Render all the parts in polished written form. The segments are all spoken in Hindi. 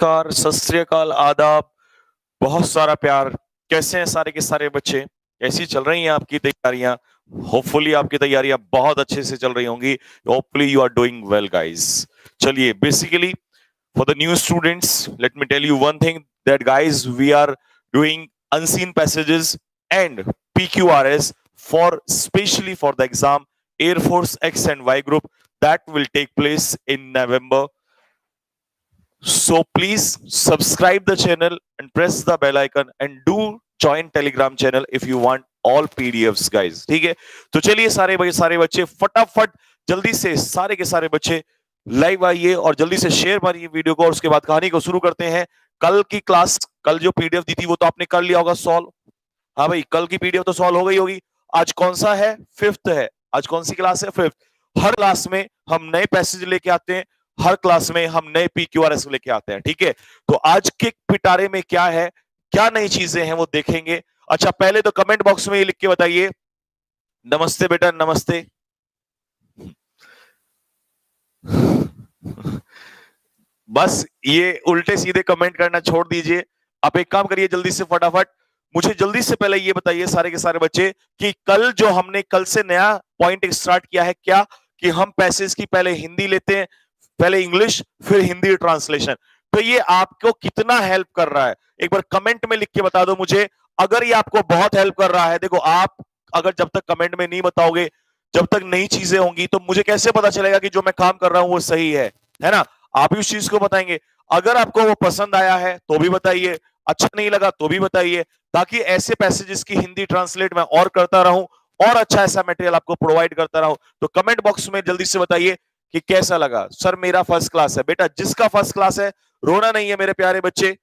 नमस्कार, सत श्री अकाल, आदाब, बहुत सारा प्यार। कैसे हैं सारे के सारे बच्चे? कैसी चल रही हैं आपकी तैयारियां? होपफुली आपकी तैयारियां बहुत अच्छे से चल रही होंगी। Hopefully you are doing well guys. चलिए, basically for the new students, let me tell you one thing that guys, we are doing unseen passages and PQRS for specially for the exam Air Force X and Y group that will take place in November. So please subscribe the channel and press the bell icon and do join Telegram channel if you want all PDFs guys. ठीक है, तो चलिए सारे बच्चे फटाफट जल्दी से सारे के सारे बच्चे लाइव आइए और जल्दी से शेयर मारिए वीडियो को और उसके बाद कहानी को शुरू करते हैं। कल की क्लास, कल जो पीडीएफ दी थी वो तो आपने कर लिया होगा सॉल्व। हाँ भाई, कल की पीडीएफ तो सॉल्व हो गई होगी। आज कौन सा है? फिफ्थ है। आज कौन सी क्लास है? फिफ्थ। हर क्लास में हम नए पैसेज लेके आते हैं, हर क्लास में हम नए पीक्यूआरएस लेके आते हैं। ठीक है, तो आज के पिटारे में क्या है, क्या नई चीजें हैं वो देखेंगे। अच्छा, पहले तो कमेंट बॉक्स में ये लिख के बताइए, नमस्ते बेटा, नमस्ते। बस ये उल्टे सीधे कमेंट करना छोड़ दीजिए। आप एक काम करिए, जल्दी से फटाफट मुझे जल्दी से पहले ये बताइए सारे के सारे बच्चे कि कल जो हमने कल से नया पॉइंट स्टार्ट किया है क्या, कि हम पैसेज की पहले हिंदी लेते हैं, पहले इंग्लिश फिर हिंदी ट्रांसलेशन। तो ये आपको कितना हेल्प कर रहा है एक बार कमेंट में लिख के बता दो मुझे। अगर ये आपको बहुत हेल्प कर रहा है, देखो आप अगर जब तक कमेंट में नहीं बताओगे, जब तक नई चीजें होंगी तो मुझे कैसे पता चलेगा कि जो मैं काम कर रहा हूं वो सही है ना? आप ही उस चीज को बताएंगे। अगर आपको वो पसंद आया है तो भी बताइए, अच्छा नहीं लगा तो भी बताइए, ताकि ऐसे पैसेजेस की हिंदी ट्रांसलेट मैं और करता रहूं और अच्छा ऐसा मटेरियल आपको प्रोवाइड करता रहूं। तो कमेंट बॉक्स में जल्दी से बताइए कि कैसा लगा। सर मेरा फर्स्ट क्लास है। बेटा जिसका फर्स्ट क्लास है रोना नहीं है मेरे प्यारे बच्चे,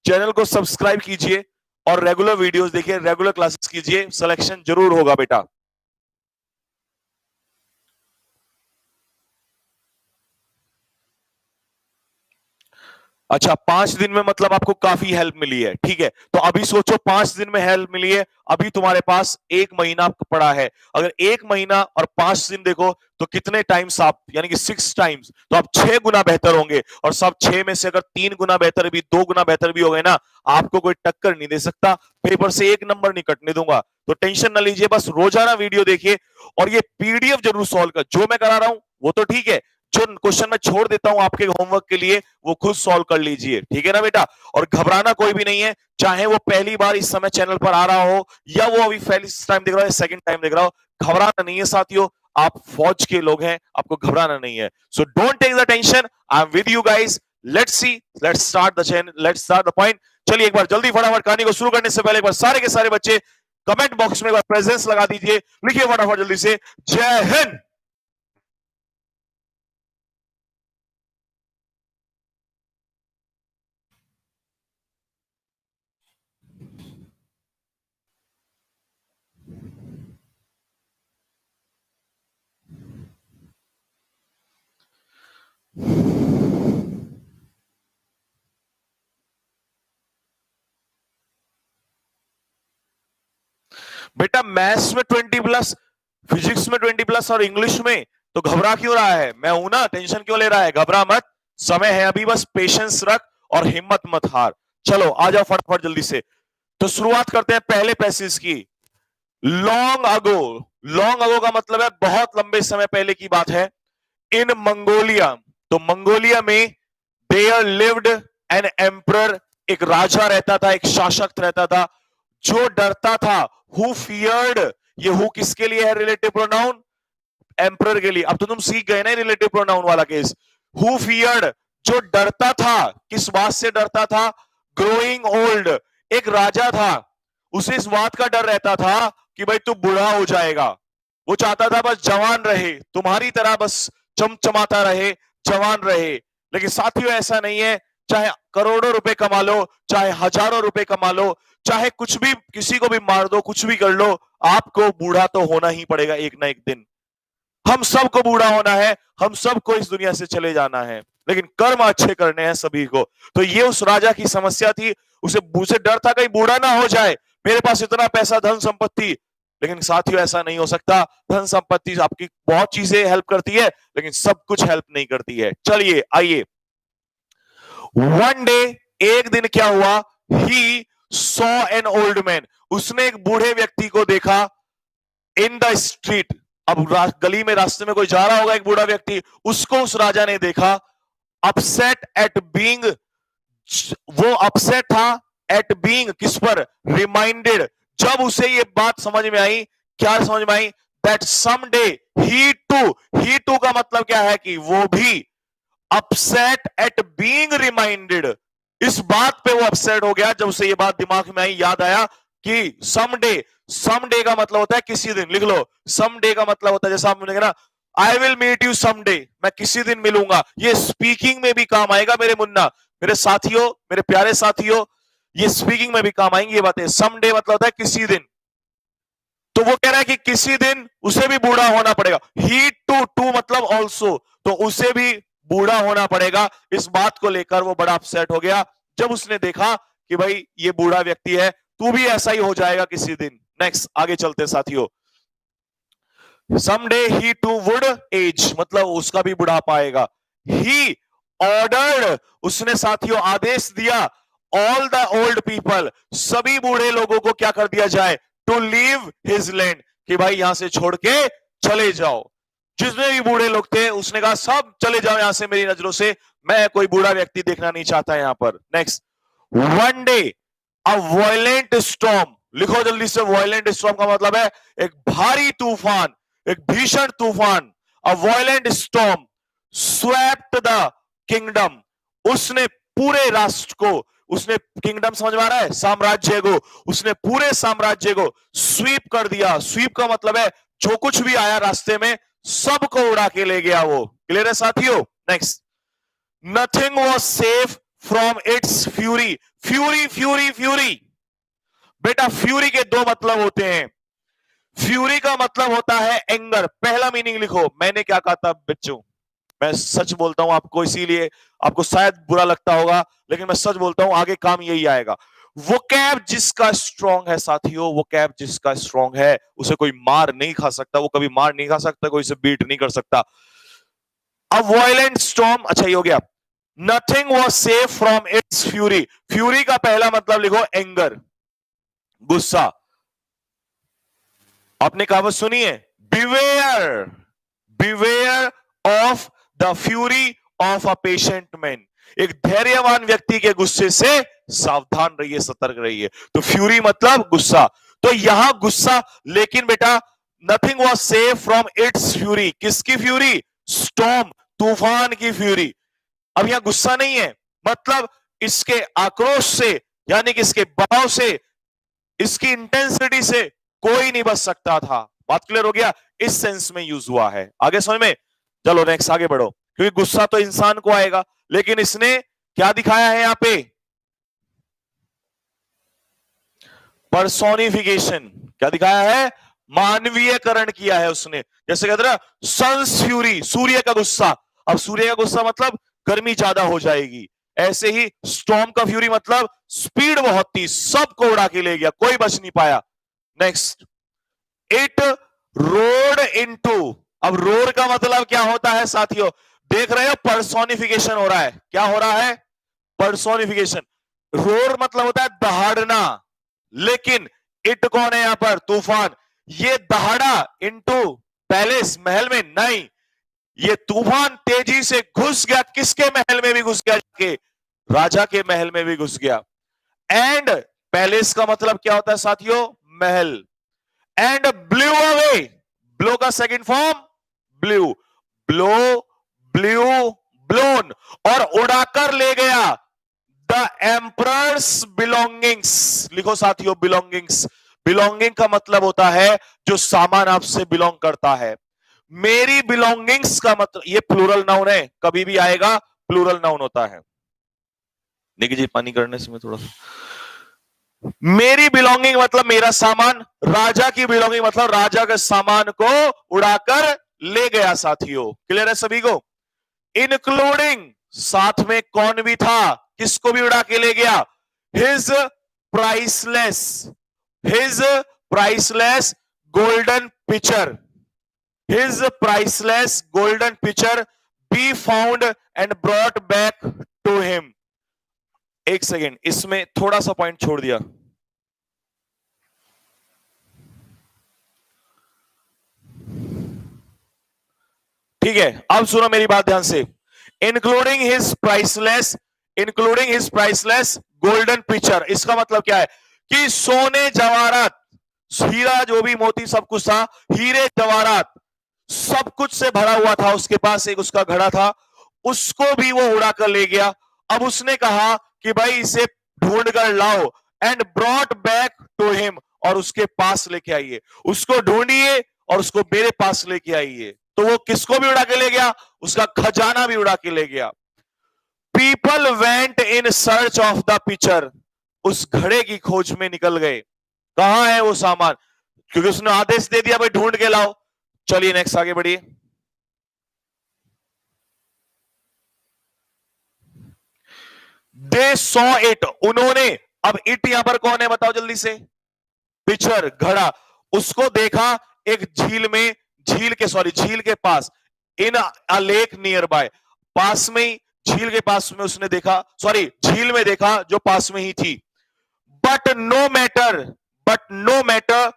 चैनल को सब्सक्राइब कीजिए और रेगुलर वीडियोस देखिए, रेगुलर क्लासेस कीजिए, सिलेक्शन जरूर होगा बेटा। अच्छा, 5 दिन में मतलब आपको काफी हेल्प मिली है। ठीक है, तो अभी सोचो 5 दिन में हेल्प मिली है, अभी तुम्हारे पास 1 महीना पड़ा है। अगर 1 महीना और 5 दिन देखो तो कितने टाइम्स आप, यानी कि 6 टाइम्स, तो आप 6 गुना बेहतर होंगे। और सब 6 में से अगर 3 गुना बेहतर भी, 2 गुना बेहतर भी हो गए ना, आपको कोई टक्कर नहीं दे सकता। पेपर से 1 नंबर नहीं कटने दूंगा। तो टेंशन ना लीजिए, बस रोजाना वीडियो देखिए और ये पीडीएफ जरूर सॉल्व कर। जो मैं करा रहा हूं वो तो ठीक है, जो क्वेश्चन मैं छोड़ देता हूं आपके होमवर्क के लिए वो खुद सॉल्व कर लीजिए। ठीक है ना बेटा? और घबराना कोई भी नहीं है, चाहे वो पहली बार इस समय चैनल पर आ रहा हो या वो अभी फर्स्ट टाइम देख रहा हो, सेकंड टाइम देख रहा हो, घबराना नहीं है साथियों। आप फौज के लोग हैं, आपको घबराना नहीं है। So don't take the tension, I am with you guys. Let's see, let's start the channel, let's start the point. चलिए एक बार जल्दी फटाफट कहानी को शुरू करने से पहले एक बार सारे के सारे बच्चे कमेंट बॉक्स में एक बार प्रेजेंस लगा दीजिए, लिखिए फटाफट जल्दी से, जय हिंद। बेटा मैथ्स में 20+, फिजिक्स में 20+ और इंग्लिश में, तो घबरा क्यों रहा है? मैं हूं ना, टेंशन क्यों ले रहा है? घबरा मत, समय है अभी, बस पेशेंस रख और हिम्मत मत हार। चलो आ जाओ फटाफट जल्दी से। तो शुरुआत करते हैं पहले पैसेज की। लॉन्ग अगो, लॉन्ग अगो का मतलब है बहुत लंबे समय पहले की बात है। इन मंगोलिया, तो मंगोलिया में देयर लिव्ड एन एम्परर, एक राजा रहता था, एक शासक रहता था जो डरता था। हु फियर्ड, ये हु किसके लिए है? रिलेटिव प्रोनाउन, एम्परर के लिए। अब तो तुम सीख गए ना रिलेटिव प्रोनाउन वाला केस। हु फियर्ड, जो डरता था। किस बात से डरता था? ग्रोइंग ओल्ड, एक राजा था, उसे इस बात का डर रहता था कि भाई तू बूढ़ा हो जाएगा। वो चाहता था बस जवान रहे, तुम्हारी तरह बस चमचमाता रहे, जवान रहे। लेकिन साथियों ऐसा नहीं है। चाहे करोड़ों रुपए कमा लो, चाहे हजारों रुपए कमा लो, चाहे कुछ भी, किसी को भी मार दो, कुछ भी कर लो, आपको बूढ़ा तो होना ही पड़ेगा एक ना एक दिन। हम सबको बूढ़ा होना है, हम सबको इस दुनिया से चले जाना है, लेकिन कर्म अच्छे करने हैं सभी को। तो ये उस राजा की समस्या थी, उसे डर था कहीं बूढ़ा ना हो जाए। मेरे पास इतना पैसा, धन संपत्ति, लेकिन साथियों ऐसा नहीं हो सकता। धन संपत्ति आपकी बहुत चीजें हेल्प करती है, लेकिन सब कुछ हेल्प नहीं करती है। चलिए आइए, वन डे, एक दिन क्या हुआ, he saw an old man, उसने एक बूढ़े व्यक्ति को देखा इन द स्ट्रीट। अब गली में रास्ते में कोई जा रहा होगा, एक बूढ़ा व्यक्ति, उसको उस राजा ने देखा। अपसेट एट बीइंग, वो अपसेट था एट बीइंग, किस पर, रिमाइंडेड, जब उसे ये बात समझ में आई। क्या समझ में आई, दैट समडे ही टू का मतलब क्या है कि वो भी अपसेट एट बीइंग रिमाइंडेड, इस बात पे वो अपसेट हो गया जब उसे ये बात दिमाग में आई, याद आया कि समडे का मतलब होता है किसी दिन, लिख लो, समडे का मतलब होता है जैसा आप बोलेंगे ना, I will meet you someday, मैं किसी दिन मिलूंगा। ये स्पीकिंग में भी काम आएगा मेरे मुन्ना, मेरे साथियों, मेरे प्यारे साथियों, ये स्पीकिंग में भी काम आएंगी ये बातें। समडे मतलब होता है किसी दिन, तो वो कह रहा है कि किसी दिन उसे भी बूढ़ा होना पड़ेगा। ही टू मतलब ऑल्सो, तो उसे भी बूढ़ा होना पड़ेगा। इस बात को लेकर वो बड़ा अपसेट हो गया जब उसने देखा कि भाई ये बूढ़ा व्यक्ति है, तू भी ऐसा ही हो जाएगा किसी दिन। नेक्स्ट आगे चलते साथियों, someday he too would age, मतलब उसका भी बुढ़ापा आएगा। ही ऑर्डर्ड, उसने साथियों आदेश दिया, ऑल द ओल्ड पीपल, सभी बूढ़े लोगों को क्या कर दिया जाए, टू लीव हिज लैंड, कि भाई यहां से छोड़ के चले जाओ। जितने भी बूढ़े लोग थे उसने कहा सब चले जाओ यहां से मेरी नजरों से, मैं कोई बूढ़ा व्यक्ति देखना नहीं चाहता यहां पर। नेक्स्ट, वन डे अ वायलेंट स्टॉर्म, लिखो जल्दी से, वायलेंट स्टॉर्म का मतलब है एक भारी तूफान, एक भीषण तूफान। अ violent storm swept the kingdom, उसने पूरे राष्ट्र को, उसने किंगडम समझ में आ रहा है, साम्राज्य को, उसने पूरे साम्राज्य को स्वीप कर दिया। स्वीप का मतलब है जो कुछ भी आया रास्ते में सबको उड़ा के ले गया वो। क्लियर है साथियों। Next, nothing was safe from its fury, fury fury fury, बेटा फ्यूरी के दो मतलब होते हैं। फ्यूरी का मतलब होता है एंगर, पहला मीनिंग लिखो, मैंने क्या कहा था बच्चों, मैं सच बोलता हूं आपको, इसीलिए आपको शायद बुरा लगता होगा, लेकिन मैं सच बोलता हूं, आगे काम यही आएगा। वो कैब जिसका स्ट्रांग है साथियों, वो कैब जिसका स्ट्रांग है उसे कोई मार नहीं खा सकता, वो कभी मार नहीं खा सकता, कोई उसे बीट नहीं कर सकता। अ वायलेंट स्टॉर्म, अच्छा ये हो गया। Nothing was safe from its fury, fury का पहला मतलब लिखो एंगर, गुस्सा। आपने कहावत सुनी है, beware beware of the fury of a patient man, एक धैर्यवान व्यक्ति के गुस्से से सावधान रहिए, सतर्क रहिए। तो फ्यूरी मतलब गुस्सा, तो यहां गुस्सा, लेकिन बेटा nothing was safe from its fury, किसकी फ्यूरी, स्टॉर्म, तूफान की फ्यूरी। अब यहां गुस्सा नहीं है, मतलब इसके आक्रोश से, यानी कि इसके बहाव से, इसकी इंटेंसिटी से कोई नहीं बच सकता था। बात क्लियर हो गया, इस सेंस में यूज हुआ है। आगे समझ में, चलो नेक्स्ट आगे बढ़ो, क्योंकि गुस्सा तो इंसान को आएगा, लेकिन इसने क्या दिखाया है यहां पे, पर्सोनिफिकेशन, क्या दिखाया है, मानवीयकरण किया है उसने। जैसे कहते ना सन्स फ्यूरी, सूर्य का गुस्सा, अब सूर्य का गुस्सा मतलब गर्मी ज्यादा हो जाएगी, ऐसे ही स्टॉर्म का फ्यूरी मतलब स्पीड बहुत थी, सबको उड़ा के ले गया, कोई बच नहीं पाया। नेक्स्ट, इट रोड इनटू, अब रोड का मतलब क्या होता है साथियों, देख रहे हो पर्सोनिफिकेशन हो रहा है, क्या हो रहा है, पर्सोनिफिकेशन। रोर मतलब होता है दहाड़ना, लेकिन इट कौन है यहां पर, तूफान, ये दहाड़ा इनटू पैलेस, महल में नहीं, ये तूफान तेजी से घुस गया, किसके महल में भी घुस गया, के राजा के महल में भी घुस गया। एंड पैलेस का मतलब क्या होता है साथियों, महल। एंड ब्लू अवे, ब्लो का second form blue, blow, blue, blown, और उड़ाकर ले गया द एम्परर्स बिलोंगिंग्स, लिखो साथियों बिलोंगिंग्स, बिलोंगिंग का मतलब होता है जो सामान आपसे बिलोंग करता है। मेरी बिलोंगिंग्स का मतलब, ये प्लूरल नाउन है, कभी भी आएगा प्लूरल नाउन होता है। देखिए जी पानी करने से मैं थोड़ा सा, मेरी बिलोंगिंग मतलब मेरा सामान, राजा की बिलोंगिंग मतलब राजा के सामान को उड़ाकर ले गया साथियों। क्लियर है सभी को, इंक्लूडिंग, साथ में कौन भी था, किसको भी उड़ा के ले गया, his priceless, his priceless golden picture, his priceless golden picture be found and brought back to him, एक सेकेंड, इसमें थोड़ा सा पॉइंट छोड़ दिया। ठीक है, अब सुनो मेरी बात ध्यान से। Including his priceless golden picture, इसका मतलब क्या है कि सोने जवाहरात, हीरा जो भी मोती सब कुछ था, हीरे जवाहरात सब कुछ से भरा हुआ था उसके पास, एक उसका घड़ा था, उसको भी वो उड़ा कर ले गया। अब उसने कहा कि भाई इसे ढूंढ कर लाओ, and brought back to him, और उसके पास लेके आइए, उसको ढूंढिए और उसको मेरे पास लेके आइए। तो वो किसको भी उड़ा के ले गया, उसका खजाना भी उड़ा के ले गया। People went in search of the picture, उस घड़े की खोज में निकल गए। कहां है वो सामान, क्योंकि उसने आदेश दे दिया भाई ढूंढ के लाओ। चलिए नेक्स्ट आगे बढ़िए। दे सॉ इट, उन्होंने, अब इट यहां पर कौन है बताओ जल्दी से, पिक्चर घड़ा, उसको देखा एक झील में, झील के पास, इन अ लेक नियर बाय, पास में ही, झील के पास में उसने देखा, झील में देखा जो पास में ही थी। But no matter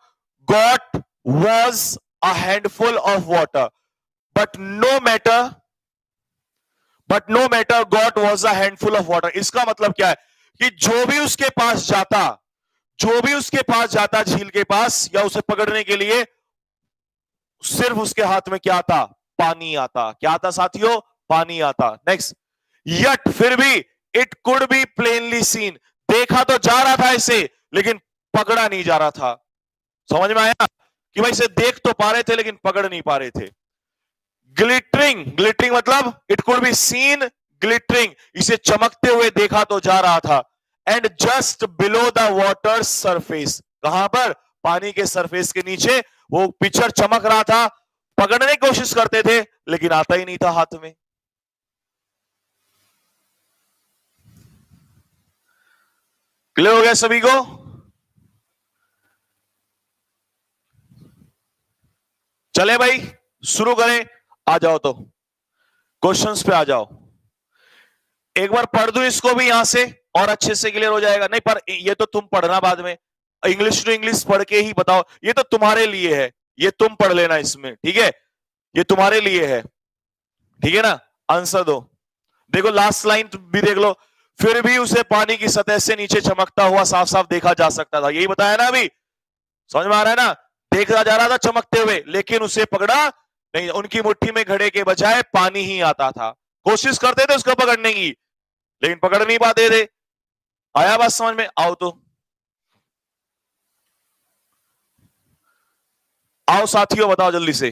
got was a handful of water, but no matter got was a handful of water, इसका मतलब क्या है कि जो भी उसके पास जाता झील के पास या उसे पकड़ने के लिए, सिर्फ उसके हाथ में क्या आता, पानी आता। क्या आता साथियों, पानी आता। नेक्स्ट, यट, फिर भी, it could be plainly seen, देखा तो जा रहा था इसे, लेकिन पकड़ा नहीं जा रहा था। समझ में आया कि भाई इसे देख तो पा रहे थे लेकिन पकड़ नहीं पा रहे थे। ग्लिटरिंग मतलब it could be seen glittering, इसे चमकते हुए देखा तो जा रहा था। And just below the water surface, कहां पर, पानी के सरफेस के नीचे वो पिक्चर चमक रहा था, पकड़ने की कोशिश करते थे लेकिन आता ही नहीं था हाथ में। क्लियर हो गया सभी को? चले भाई शुरू करें, आ जाओ तो क्वेश्चंस पे आ जाओ। एक बार पढ़ दूं इसको भी यहां से और अच्छे से क्लियर हो जाएगा। नहीं पर ये तो तुम पढ़ना बाद में, इंग्लिश टू इंग्लिश पढ़ के ही बताओ, ये तो तुम्हारे लिए है, ये तुम पढ़ लेना इसमें, ठीक है, ये तुम्हारे लिए है, ठीक है ना। आंसर दो, देखो लास्ट लाइन भी देख लो, फिर भी उसे पानी की सतह से नीचे चमकता हुआ साफ साफ देखा जा सकता था, यही बताया ना अभी, समझ में आ रहा है ना, देखा जा रहा था चमकते हुए लेकिन उसे पकड़ा नहीं, उनकी मुट्ठी में घड़े के बजाय पानी ही आता था। कोशिश करते थे उसको पकड़ने की लेकिन पकड़ नहीं पाते थे। आया बात समझ में? आओ तो आओ साथियों, बताओ जल्दी से।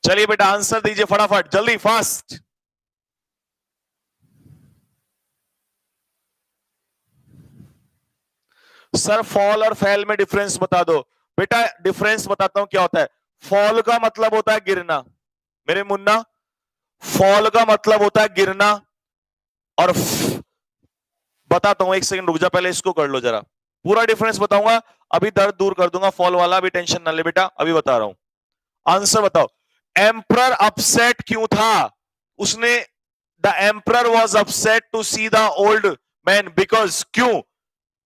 चलिए बेटा आंसर दीजिए फटाफट, जल्दी फास्ट। सर फॉल और फैल में डिफरेंस बता दो। बेटा डिफरेंस बताता हूं क्या होता है। फॉल का मतलब होता है गिरना, मेरे मुन्ना, फॉल का मतलब होता है गिरना, और बताता हूं, एक सेकंड रुक जा, पहले इसको कर लो जरा, पूरा डिफरेंस बताऊंगा, अभी दर्द दूर कर दूंगा फॉल वाला, अभी टेंशन ना ले बेटा, अभी बता रहा हूं। आंसर बताओ, एम्परर अपसेट क्यों था, उसने, the emperor was upset to see the old man, because, क्यों,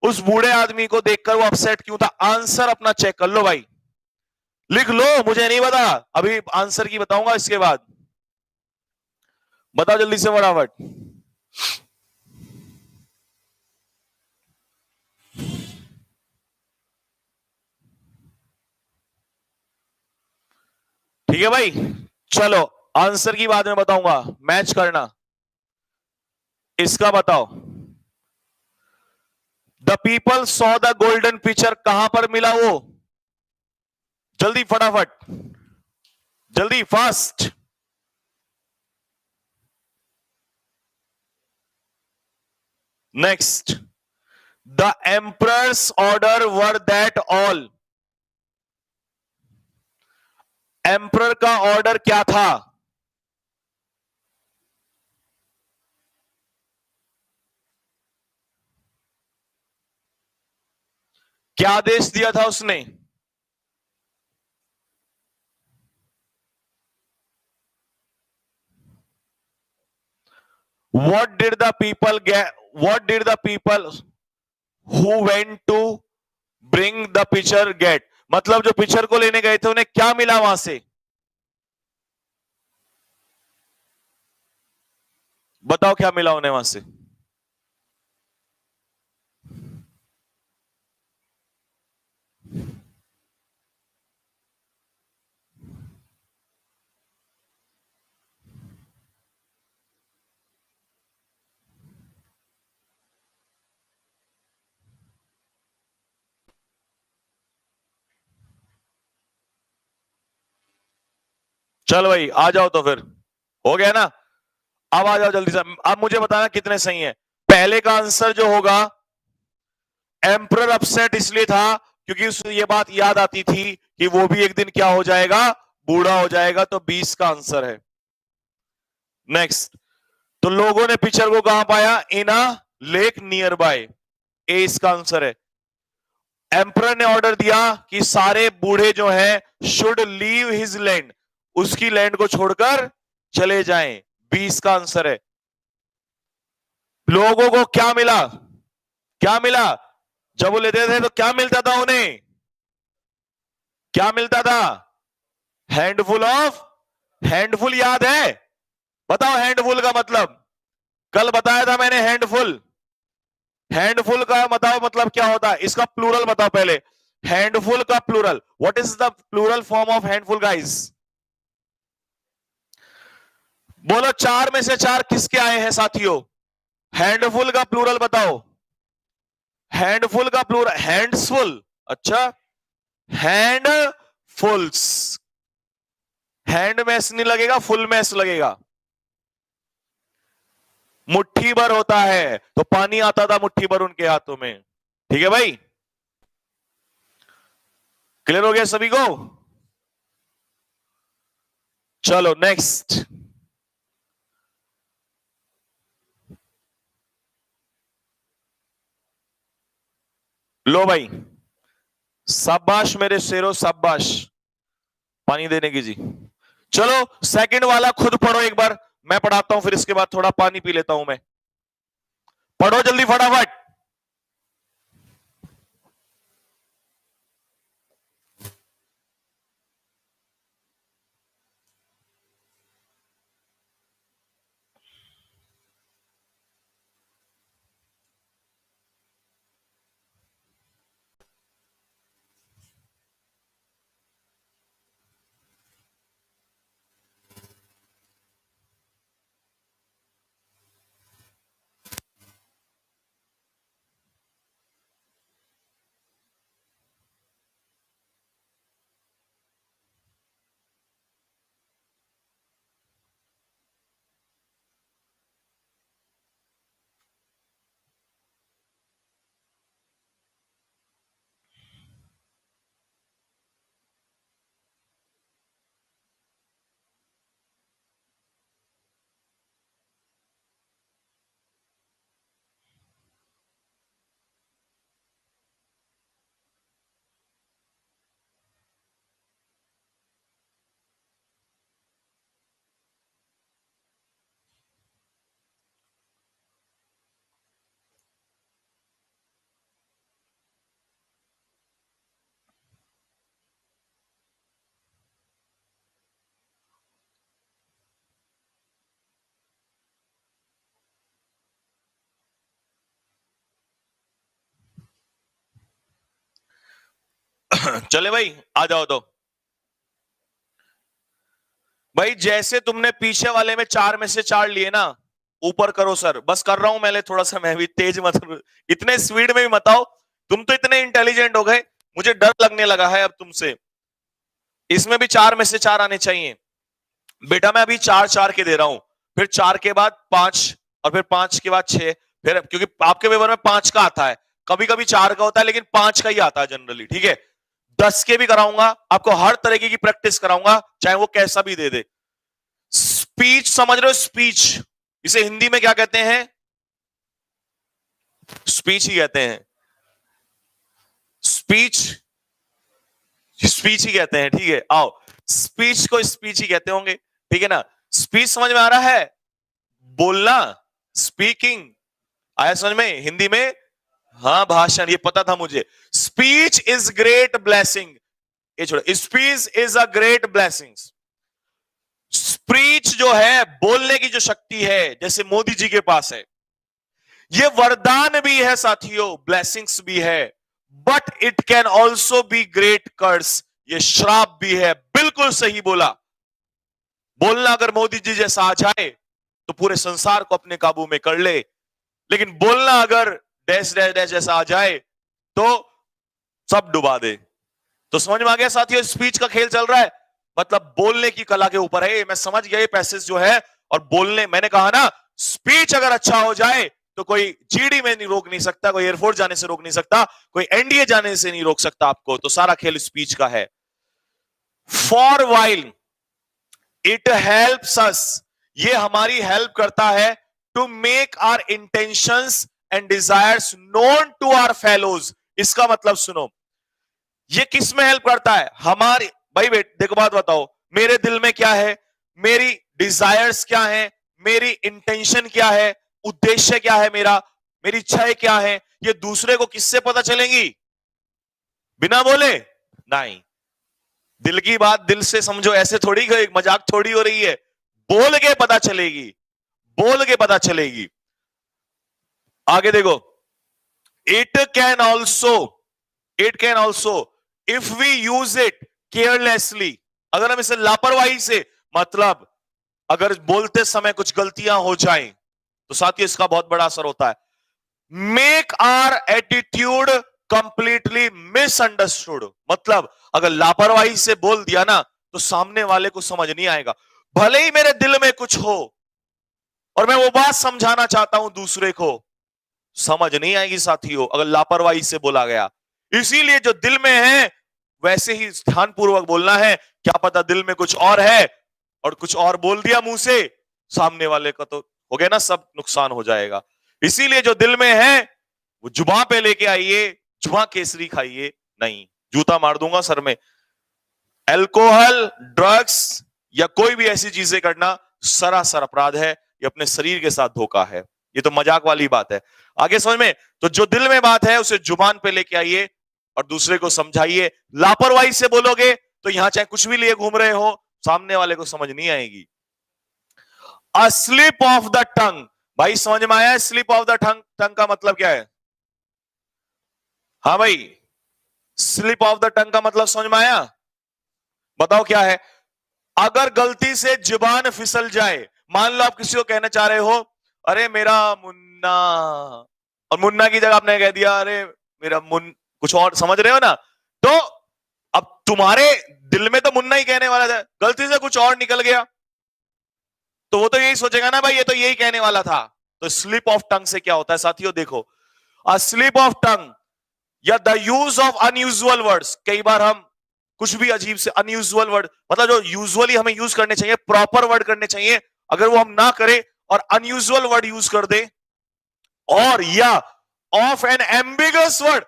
उस बूढ़े आदमी को देखकर वो अपसेट क्यों था। आंसर अपना चेक कर लो भाई, लिख लो, मुझे नहीं पता, अभी आंसर की बताऊंगा इसके बाद, बताओ जल्दी से फटाफट। ठीक है भाई, चलो आंसर की बाद में बताऊंगा, मैच करना। इसका बताओ, the people saw the golden picture, कहां पर मिला वो, जल्दी फटाफट, जल्दी fast. Next, the emperors order were that all, emperor का ऑर्डर क्या था, क्या आदेश दिया था उसने, What did the people get? What did the people who went to bring the pitcher get? मतलब जो पिक्चर को लेने गए थे उन्हें क्या मिला वहां से? बताओ क्या मिला उन्हें वहां से? चल भाई आ जाओ तो फिर, हो गया ना? अब आ जाओ जल्दी से, अब मुझे बताना कितने सही हैं। पहले का आंसर जो होगा, एम्परर अपसेट इसलिए था क्योंकि उसे ये बात याद आती थी कि वो भी एक दिन क्या हो जाएगा, बूढ़ा हो जाएगा, तो 20 का आंसर है। नेक्स्ट, तो लोगों ने पिक्चर को कहां पाया? इन अ लेक नियर बाय, ए इसका आंसर है। एम्परर ने ऑर्डर दिया कि सारे बूढ़े जो हैं शुड लीव हिज लैंड, उसकी लैंड को छोड़कर चले जाएं, 20 का आंसर है। लोगों को क्या मिला? क्या मिला? जब वो लेते थे तो क्या मिलता था उन्हें? क्या मिलता था? हैंडफुल ऑफ, हैंडफुल याद है? बताओ हैंडफुल का मतलब, कल बताया था मैंने हैंडफुल। हैंडफुल का बताओ मतलब क्या होता है, इसका प्लूरल बताओ पहले। हैंडफुल का plural, what is the plural form of handful guys? बोलो, चार में से चार किसके आए हैं साथियों? हैंडफुल का प्लूरल बताओ। हैंडफुल का प्लूरल हैंड्सफुल। अच्छा, हैंडफुल्स, हैंड मैस नहीं लगेगा, फुल मैस लगेगा। मुट्ठी भर होता है, तो पानी आता था मुट्ठी भर उनके हाथों में। ठीक है भाई, क्लियर हो गया सभी को? चलो नेक्स्ट, लो भाई, शाबाश मेरे शेरों, शाबाश, पानी देने की जी। चलो सेकंड वाला खुद पढ़ो एक बार, मैं पढ़ाता हूं, फिर इसके बाद थोड़ा पानी पी लेता हूं मैं। पढ़ो जल्दी फटाफट। चले भाई आ जाओ तो। भाई जैसे तुमने पीछे वाले में चार में से चार लिए ना, ऊपर करो सर, बस कर रहा हूं मैं, थोड़ा सा मैं भी तेज मत, इतने स्पीड में भी मत आओ, तुम तो इतने इंटेलिजेंट हो गए, मुझे डर लगने लगा है अब तुमसे। इसमें भी चार में से चार आने चाहिए बेटा, मैं अभी चार चार के दे रहा हूं, फिर चार के बाद पांच, और फिर पांच के बाद छह, फिर क्योंकि आपके पेपर में पांच का आता है, कभी कभी चार का होता है, लेकिन पांच का ही आता है जनरली। ठीक है, 10 के भी कराऊंगा आपको, हर तरीके की प्रैक्टिस कराऊंगा, चाहे वो कैसा भी दे दे। स्पीच समझ रहे हो? स्पीच, इसे हिंदी में क्या कहते हैं? स्पीच ही कहते हैं, स्पीच, स्पीच ही कहते हैं। ठीक है, आओ, स्पीच को स्पीच ही कहते होंगे, ठीक है ना? स्पीच समझ में आ रहा है? बोलना, स्पीकिंग आया समझ में? हिंदी में हाँ भाषण, ये पता था मुझे। स्पीच इज ग्रेट ब्लेसिंग, ये छोड़ो, speech is a great blessing. Speech जो है, बोलने की जो शक्ति है, जैसे मोदी जी के पास है, ये वरदान भी है साथियों, ब्लेसिंग्स भी है, but it can also be great curse, ये श्राप भी है। बिल्कुल सही बोला। बोलना अगर मोदी जी जैसा आ जाए तो पूरे संसार को अपने काबू में कर ले, लेकिन बोलना अगर डैश डैश डैश जैसा आ जाए तो सब डुबा दे। तो समझ में आ गया साथियों, स्पीच का खेल चल रहा है, मतलब बोलने की कला के ऊपर है। मैं समझ गया ये पैसेज जो है, और बोलने, मैंने कहा ना, स्पीच अगर अच्छा हो जाए तो कोई जीडी में नहीं रोक नहीं सकता, कोई एयरफोर्स जाने से रोक नहीं सकता, कोई एनडीए जाने से नहीं रोक सकता आपको। तो सारा खेल स्पीच का है। For while it helps us, ये हमारी हेल्प करता है, to make our intentions and desires known to our fellows. इसका मतलब सुनो, ये किस में हेल्प करता है? हमारी, भाई देखो बात बताओ, मेरे दिल में क्या है, मेरी डिजायर्स क्या है, मेरी इंटेंशन क्या है, उद्देश्य क्या है, मेरी इच्छाएं क्या है, ये दूसरे को किससे पता चलेंगी? बिना बोले नहीं। दिल की बात दिल से समझो, ऐसे थोड़ी मजाक थोड़ी हो रही है, बोल के पता चलेगी, बोल के पता चलेगी। आगे देखो, it can also if we use it carelessly, अगर हम इसे लापरवाही से, मतलब अगर बोलते समय कुछ गलतियां हो जाएं तो साथियों इसका बहुत बड़ा असर होता है। Make our attitude completely misunderstood, मतलब अगर लापरवाही से बोल दिया ना तो सामने वाले को समझ नहीं आएगा। भले ही मेरे दिल में कुछ हो और मैं वो बात समझाना चाहता हूं दूसरे को, समझ नहीं आएगी साथियों अगर लापरवाही से बोला गया। इसीलिए जो दिल में है वैसे ही ध्यानपूर्वक बोलना है। क्या पता दिल में कुछ और है और कुछ और बोल दिया मुंह से, सामने वाले का तो हो गया ना, सब नुकसान हो जाएगा। इसीलिए जो दिल में है वो जुबान पे लेके आइए, जुबान केसरी खाइए नहीं, जूता मार दूंगा सर में। अल्कोहल, ड्रग्स या कोई भी ऐसी चीजें करना सरासर अपराध है, ये अपने शरीर के साथ धोखा है। ये तो मजाक वाली बात है, आगे समझ में? तो जो दिल में बात है उसे जुबान पे लेके आइए और दूसरे को समझाइए। लापरवाही से बोलोगे तो यहां चाहे कुछ भी लिए घूम रहे हो, सामने वाले को समझ नहीं आएगी। अ स्लिप ऑफ द टंग, भाई समझ में आया स्लिप ऑफ द टंग? टंग का मतलब क्या है? हाँ भाई, स्लिप ऑफ द टंग का मतलब समझ में आया? बताओ क्या है? अगर गलती से जुबान फिसल जाए, मान लो आप किसी को कहना चाह रहे हो, अरे मेरा मुन्ना, और मुन्ना की जगह आपने कह दिया अरे मेरा कुछ और, समझ रहे हो ना? तो अब तुम्हारे दिल में तो मुन्ना ही कहने वाला था, गलती से कुछ और निकल गया तो वो तो यही सोचेगा ना, भाई ये तो यही कहने वाला था। तो स्लिप ऑफ टंग से क्या होता है साथियों? देखो, अ स्लिप ऑफ टंग या the use of unusual words, कई बार हम कुछ भी अजीब से अनयूजुअल वर्ड, मतलब जो यूजुअली हमें यूज करने चाहिए, प्रॉपर वर्ड करने चाहिए, अगर वो हम ना करें और अनयूजुअल वर्ड यूज कर दे, और या of an ambiguous word,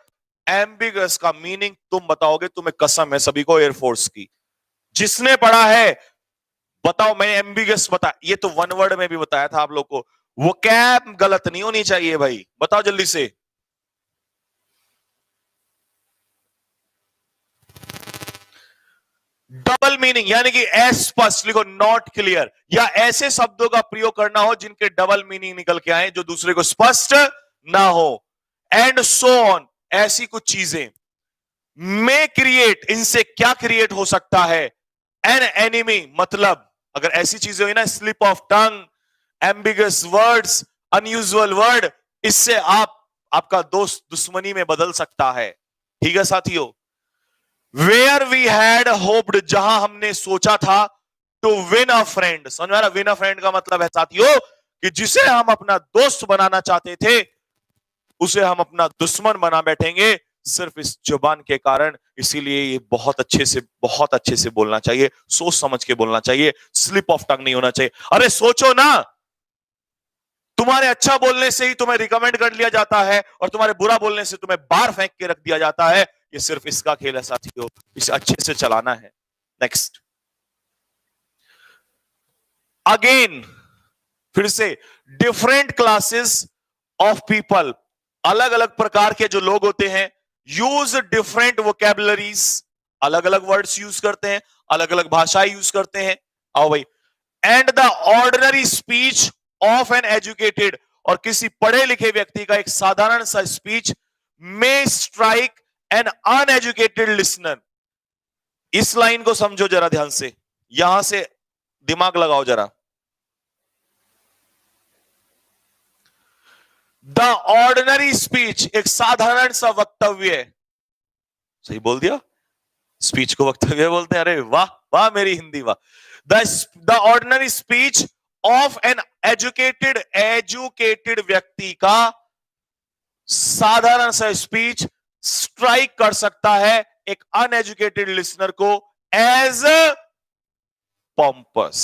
ambiguous का मीनिंग तुम बताओगे, तुम्हें कसम है सभी को एयरफोर्स की, जिसने पढ़ा है बताओ। मैंने एम्बिगस बता, ये तो वन वर्ड में भी बताया था आप लोग को, वो कैब गलत नहीं होनी चाहिए भाई, बताओ जल्दी से। डबल मीनिंग यानी कि अस्पष्ट लिखो, नॉट क्लियर, या ऐसे शब्दों का प्रयोग करना हो जिनके डबल मीनिंग निकल के आए, जो दूसरे को स्पष्ट ना हो, एंड सो ऑन, ऐसी कुछ चीजें। मे क्रिएट, इनसे क्या क्रिएट हो सकता है? एन एनिमी, मतलब अगर ऐसी चीजें हुई ना, slip of tongue, ambiguous words, unusual word, इससे आपका दोस्त दुश्मनी में बदल सकता है। ठीक है साथियों? वेयर वी हैड होप्ड, जहां हमने सोचा था, टू विन अ फ्रेंड, समझ में आ रहा? विन अ फ्रेंड का मतलब है साथियों कि जिसे हम अपना दोस्त बनाना चाहते थे उसे हम अपना दुश्मन बना बैठेंगे सिर्फ इस जुबान के कारण। इसीलिए ये बहुत अच्छे से बोलना चाहिए, सोच समझ के बोलना चाहिए, स्लिप ऑफ टंग नहीं होना चाहिए। अरे सोचो ना, तुम्हारे अच्छा बोलने से ही तुम्हें रिकमेंड कर लिया जाता है और तुम्हारे बुरा बोलने से तुम्हें बाहर फेंक के रख दिया जाता है। ये सिर्फ इसका खेल है साथियों, इसे अच्छे से चलाना है। नेक्स्ट, अगेन फिर से, डिफरेंट क्लासेस ऑफ पीपल, अलग अलग प्रकार के जो लोग होते हैं, यूज डिफरेंट वोकेबलरीज, अलग अलग वर्ड्स यूज करते हैं, अलग अलग भाषाएं यूज करते हैं। आओ भाई, and the ordinary speech of an educated, और किसी पढ़े लिखे व्यक्ति का एक साधारण सा स्पीच मे स्ट्राइक एन अनएजुकेटेड लिसनर। इस लाइन को समझो जरा ध्यान से, यहां से दिमाग लगाओ जरा। द ऑर्डिनरी स्पीच, एक साधारण सा वक्तव्य, सही बोल दिया, स्पीच को वक्तव्य बोलते हैं। अरे वाह वाह मेरी हिंदी वाह। The ordinary speech of an educated व्यक्ति का साधारण सा स्पीच स्ट्राइक कर सकता है एक अनएजुकेटेड लिसनर को एज पॉम्पस।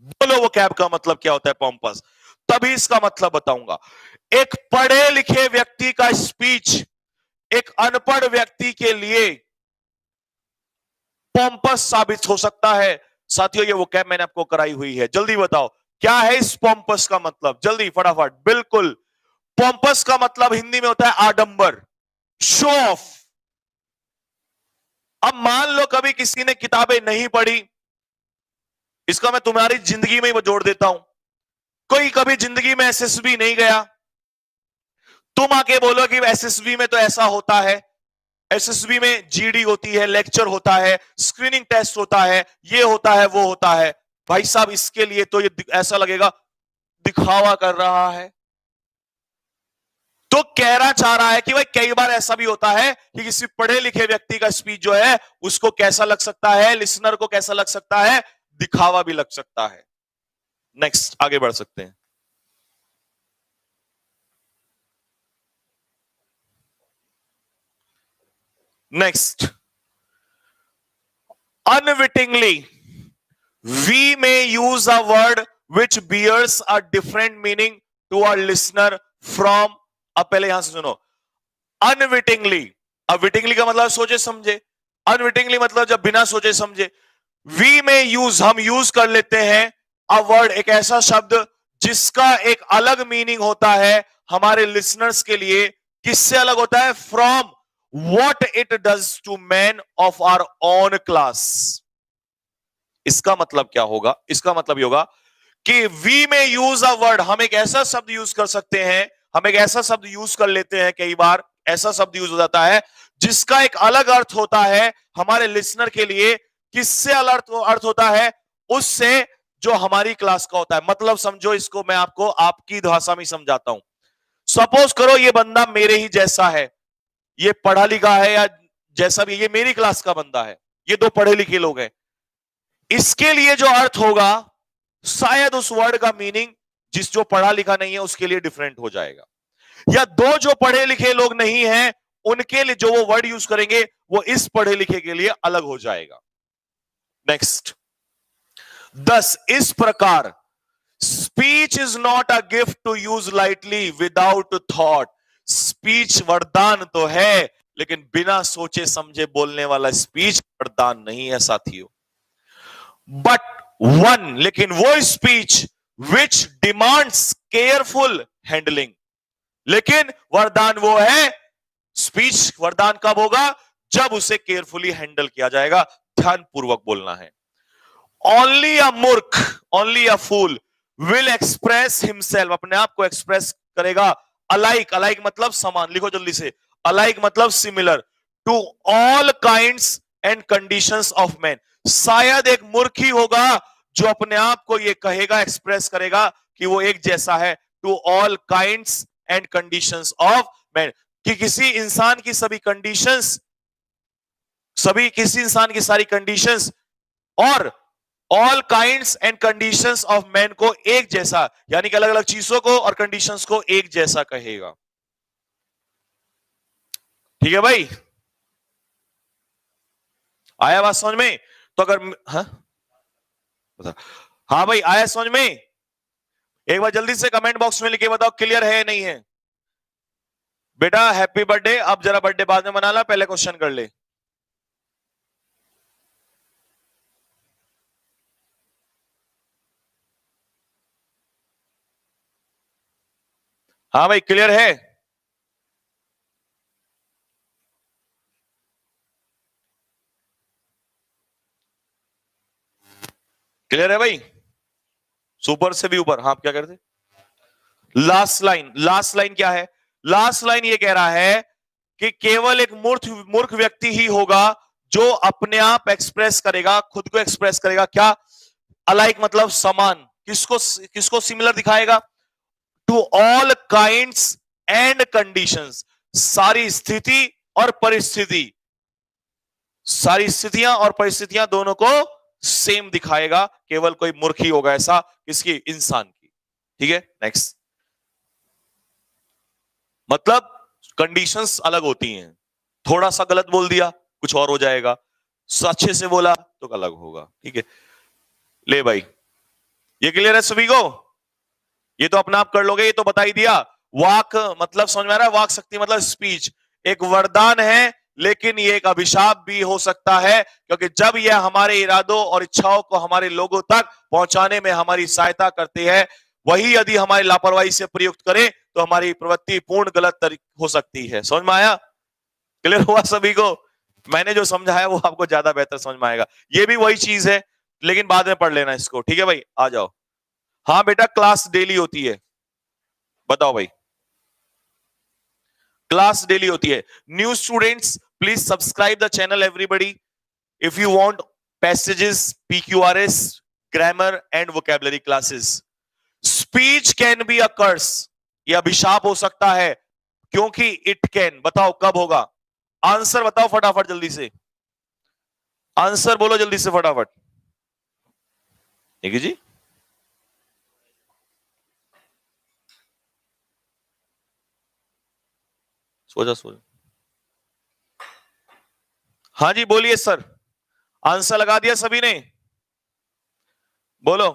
बोलो वो कैब का मतलब क्या होता है पॉम्पस, तभी इसका मतलब बताऊंगा। एक पढ़े लिखे व्यक्ति का स्पीच एक अनपढ़ व्यक्ति के लिए पॉम्पस साबित हो सकता है। साथियों ये वो कैब मैंने आपको कराई हुई है, जल्दी बताओ क्या है इस पॉम्पस का मतलब, जल्दी फटाफट। बिल्कुल, पॉम्पस का मतलब हिंदी में होता है आडंबर, शो ऑफ। अब मान लो कभी किसी ने किताबें नहीं पढ़ी, इसका मैं तुम्हारी जिंदगी में ही जोड़ देता हूं। कोई कभी जिंदगी में एसएसबी नहीं गया, तुम आके बोलो कि एसएसबी में तो ऐसा होता है, एसएसबी में जीडी होती है, लेक्चर होता है, स्क्रीनिंग टेस्ट होता है, ये होता है वो होता है। भाई साहब इसके लिए तो ये ऐसा लगेगा दिखावा कर रहा है। तो कहना चाह रहा है कि भाई कई बार ऐसा भी होता है कि किसी पढ़े लिखे व्यक्ति का स्पीच जो है उसको कैसा लग सकता है, लिसनर को कैसा लग सकता है, दिखावा भी लग सकता है। नेक्स्ट आगे बढ़ सकते हैं। Next, unwittingly we may use a word which bears a different meaning to our listener from, अब पहले यहां से सुनो, unwittingly, अब wittingly का मतलब सोचे समझे, unwittingly मतलब जब बिना सोचे समझे। we may use, हम यूज कर लेते हैं a word, एक ऐसा शब्द जिसका एक अलग मीनिंग होता है हमारे लिसनर्स के लिए। किससे अलग होता है? From what it does to men of our own class। इसका मतलब क्या होगा? इसका मतलब ये होगा कि we may use a word, हम एक ऐसा शब्द यूज कर सकते हैं, हम एक ऐसा शब्द यूज कर लेते हैं, कई बार ऐसा शब्द यूज हो जाता है जिसका एक अलग अर्थ होता है हमारे लिसनर के लिए। किससे अलग अर्थ होता है? उससे जो हमारी क्लास का होता है। मतलब समझो इसको, मैं आपको आपकी भाषा में समझाता हूं। सपोज करो ये बंदा मेरे ही जैसा है, ये पढ़ा लिखा है या जैसा भी, ये मेरी क्लास का बंदा है, ये दो पढ़े लिखे लोग हैं। इसके लिए जो अर्थ होगा शायद उस वर्ड का मीनिंग जिस जो पढ़ा लिखा नहीं है उसके लिए डिफरेंट हो जाएगा, या दो जो पढ़े लिखे लोग नहीं हैं उनके लिए जो वो वर्ड यूज करेंगे वो इस पढ़े लिखे के लिए अलग हो जाएगा। नेक्स्ट, दस इस प्रकार speech is not a gift to use lightly without thought. Speech वरदान तो है लेकिन बिना सोचे समझे बोलने वाला स्पीच वरदान नहीं है साथियों। बट वन, लेकिन वो स्पीच विच डिमांड्स केयरफुल हैंडलिंग। लेकिन वरदान वो है, स्पीच वरदान कब होगा? जब उसे केयरफुली हैंडल किया जाएगा, ध्यानपूर्वक बोलना है। ओनली अ मूर्ख, only a fool will express himself, अपने आप को एक्सप्रेस करेगा अलाइक, अलाइक मतलब समान, लिखो जल्दी से, अलाइक मतलब similar, to all kinds and conditions of man. शायद एक मूर्ख ही होगा जो अपने आप को ये कहेगा, एक्सप्रेस करेगा कि वो एक जैसा है, to all kinds and conditions of man, कि किसी इंसान की सभी कंडीशंस, सभी किसी इंसान की सारी कंडीशंस और all kinds and conditions of man को एक जैसा, यानी कि अलग अलग चीजों को और कंडीशंस को एक जैसा कहेगा। ठीक है भाई, आया बात समझ में? तो अगर हाँ भाई आया समझ में? एक बार जल्दी से कमेंट बॉक्स में लिख के बताओ क्लियर है या नहीं है। बेटा हैप्पी बर्थडे, अब जरा बर्थडे बाद में मना ला, पहले क्वेश्चन कर ले। हाँ भाई, क्लियर है? क्लियर है भाई? सुपर से भी ऊपर। हाँ, आप क्या करते? लास्ट लाइन, लास्ट लाइन क्या है? लास्ट लाइन ये कह रहा है कि केवल एक मूर्ख मूर्ख व्यक्ति ही होगा जो अपने आप एक्सप्रेस करेगा, खुद को एक्सप्रेस करेगा। क्या? अलाइक मतलब समान। किसको किसको सिमिलर दिखाएगा? To all kinds and conditions. सारी स्थिति और परिस्थिति, सारी स्थितियां और परिस्थितियां दोनों को सेम दिखाएगा। केवल कोई मूर्ख ही होगा ऐसा, किसकी? इंसान की। ठीक है, नेक्स्ट। मतलब कंडीशंस अलग होती हैं। थोड़ा सा गलत बोल दिया, कुछ और हो जाएगा। अच्छे से बोला तो अलग होगा। ठीक है, ले भाई, ये क्लियर है सभी को? ये तो अपना आप कर लोगे, ये तो बता ही दिया। वाक मतलब समझ में आ रहा है? वाक शक्ति मतलब स्पीच एक वरदान है, लेकिन ये एक अभिशाप भी हो सकता है, क्योंकि जब यह हमारे इरादों और इच्छाओं को हमारे लोगों तक पहुंचाने में हमारी सहायता करती है, वही यदि हमारी लापरवाही से प्रयुक्त करे तो हमारी प्रवृत्ति पूर्ण गलत हो सकती है। समझ में आया? क्लियर हुआ सभी को? मैंने जो समझा है वो आपको ज्यादा बेहतर समझ में आएगा। ये भी वही चीज है, लेकिन बाद में पढ़ लेना इसको। ठीक है भाई, आ जाओ। हाँ बेटा, क्लास डेली होती है। बताओ भाई, क्लास डेली होती है। New students, please subscribe the channel everybody if you want passages, PQRS, grammar and vocabulary classes. Speech can be a curse, यह अभिशाप हो सकता है, क्योंकि इट कैन। बताओ कब होगा? आंसर बताओ फटाफट, जल्दी से आंसर बोलो, जल्दी से फटाफट। ठीक है जी, सोचा सोचा। हाँ जी, बोलिए सर। आंसर लगा दिया सभी ने? बोलो।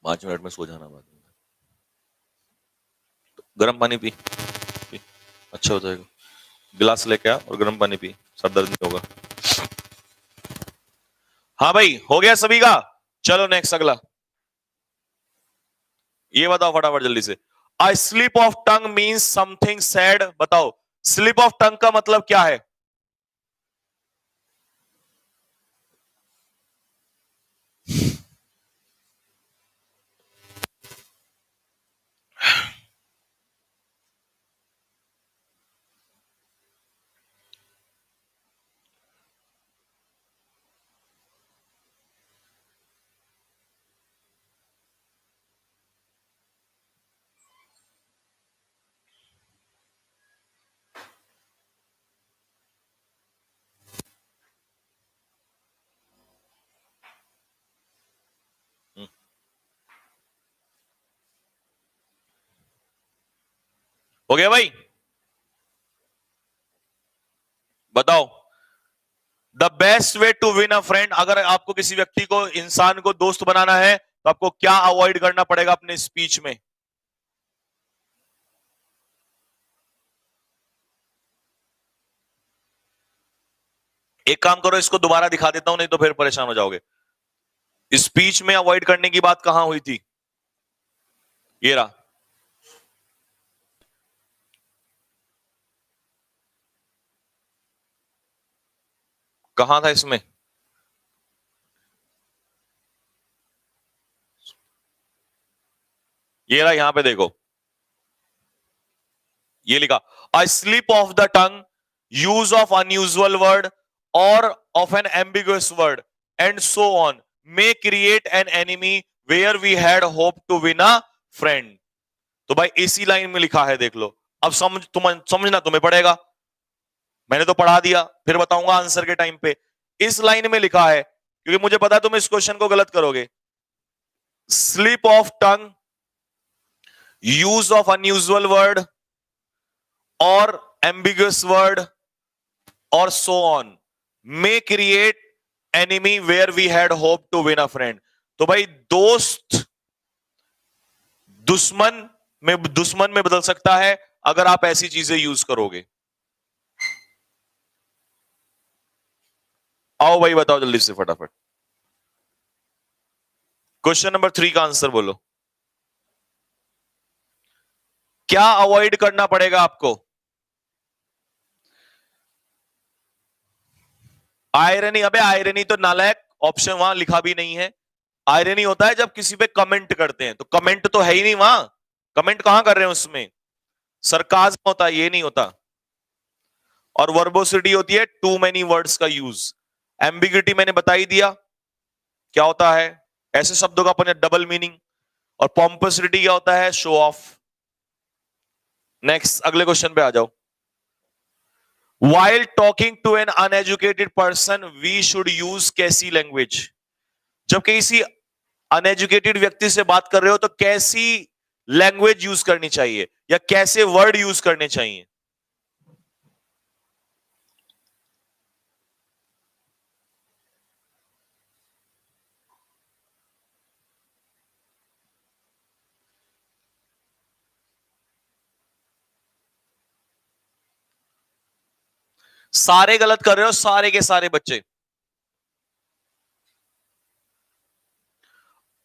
5 मिनट में सो जाना। बाद में गर्म पानी पी, पी, अच्छा हो जाएगा। गिलास लेके आ और गर्म पानी पी, सर दर्द नहीं होगा। हाँ भाई, हो गया सभी का? चलो नेक्स्ट, अगला। ये बताओ फटाफट जल्दी से। A slip of tongue means something sad. बताओ, स्लिप ऑफ टंग का मतलब क्या है? हो गया भाई? बताओ। The best way to win a friend, अगर आपको किसी व्यक्ति को, इंसान को दोस्त बनाना है, तो आपको क्या अवॉइड करना पड़ेगा अपने स्पीच में? एक काम करो, इसको दोबारा दिखा देता हूं, नहीं तो फिर परेशान हो जाओगे। स्पीच में अवॉइड करने की बात कहां हुई थी? ये रहा। कहां था इसमें? ये रहा, यहां पे देखो, ये लिखा, a slip of the tongue, use of unusual word और of an ambiguous word and so on may create an enemy where we had hope to win a friend. तो भाई इसी लाइन में लिखा है, देख लो। अब समझना तुम्हें पड़ेगा। मैंने तो पढ़ा दिया, फिर बताऊंगा आंसर के टाइम पे। इस लाइन में लिखा है, क्योंकि मुझे पता है तुम इस क्वेश्चन को गलत करोगे। Slip of tongue, use of unusual word और एम्बिगुअस वर्ड और so on may create enemy where we had hope to win a friend. तो भाई दोस्त दुश्मन में बदल सकता है अगर आप ऐसी चीजें यूज करोगे। आओ भाई, बताओ जल्दी से फटाफट। क्वेश्चन नंबर 3 का आंसर बोलो। क्या अवॉइड करना पड़ेगा आपको? आयरनी। अबे आयरनी तो नालायक ऑप्शन वहां लिखा भी नहीं है। आयरनी होता है जब किसी पे कमेंट करते हैं, तो कमेंट तो है ही नहीं वहां। कमेंट कहां कर रहे हैं उसमें? सरकाज़्म होता है, ये नहीं होता। और वर्बोसिटी होती है टू मेनी वर्ड्स का यूज। एम्बिग्यूटी मैंने बता ही दिया क्या होता है, ऐसे शब्दों का अपन डबल मीनिंग। और पॉम्पोसिटी क्या होता है? Show off. नेक्स्ट, अगले क्वेश्चन पे आ जाओ। While talking to an uneducated person, we should use कैसी लैंग्वेज? जब किसी अनएजुकेटेड व्यक्ति से बात कर रहे हो तो कैसी लैंग्वेज यूज करनी चाहिए या कैसे वर्ड यूज करने चाहिए? सारे गलत कर रहे हो, सारे के सारे बच्चे।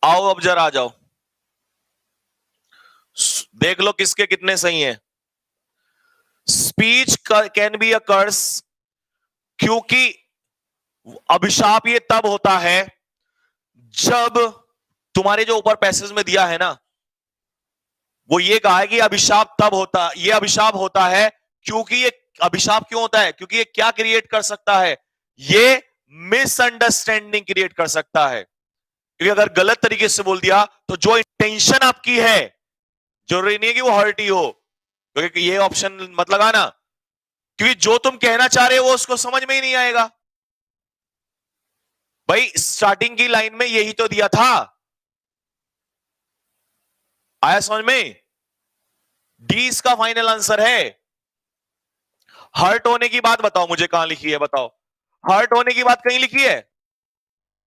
आओ अब जरा आ जाओ, देख लो किसके कितने सही हैं। स्पीच कैन बी अ कर्स, क्योंकि अभिशाप ये तब होता है जब तुम्हारे जो ऊपर पैसेज में दिया है ना, वो ये कहा है कि अभिशाप तब होता, ये अभिशाप होता है क्योंकि ये अभिशाप क्यों होता है? क्योंकि ये क्या क्रिएट कर सकता है? ये मिसअंडरस्टैंडिंग क्रिएट कर सकता है। क्योंकि अगर गलत तरीके से बोल दिया तो जो इंटेंशन आपकी है, जरूरी नहीं है कि वो हर्ट ही हो, क्योंकि ये ऑप्शन मत लगाना, क्योंकि जो तुम कहना चाह रहे हो वो उसको समझ में ही नहीं आएगा। भाई स्टार्टिंग की लाइन में यही तो दिया था, आया समझ में? डी इसका फाइनल आंसर है। हर्ट होने की बात बताओ मुझे, कहां लिखी है बताओ? हर्ट होने की बात कहीं लिखी है?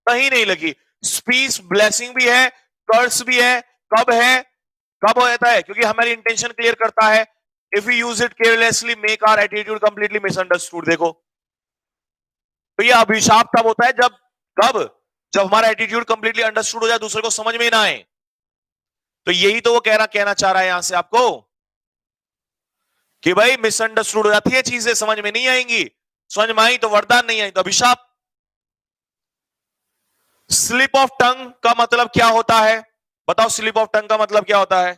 कहीं नहीं लगी। स्पीच ब्लेसिंग भी है, कर्स भी है। कब है? कब हो जाता है? क्योंकि हमारी इंटेंशन क्लियर करता है। If you use it carelessly make our attitude completely misunderstood. देखो तो ये अभिशाप तब होता है जब, कब? जब हमारा एटीट्यूड कंप्लीटली अंडरस्टूड हो जाए, दूसरे को समझ में ना आए। तो यही तो वो कहना चाह रहा है यहां से आपको कि भाई मिसअंडरस्टूड हो जाती है चीजें, समझ में नहीं आएंगी, समझ में आई तो वरदान, नहीं आई तो अभिशाप। स्लिप ऑफ टंग का मतलब क्या होता है? बताओ, स्लिप ऑफ टंग का मतलब क्या होता है?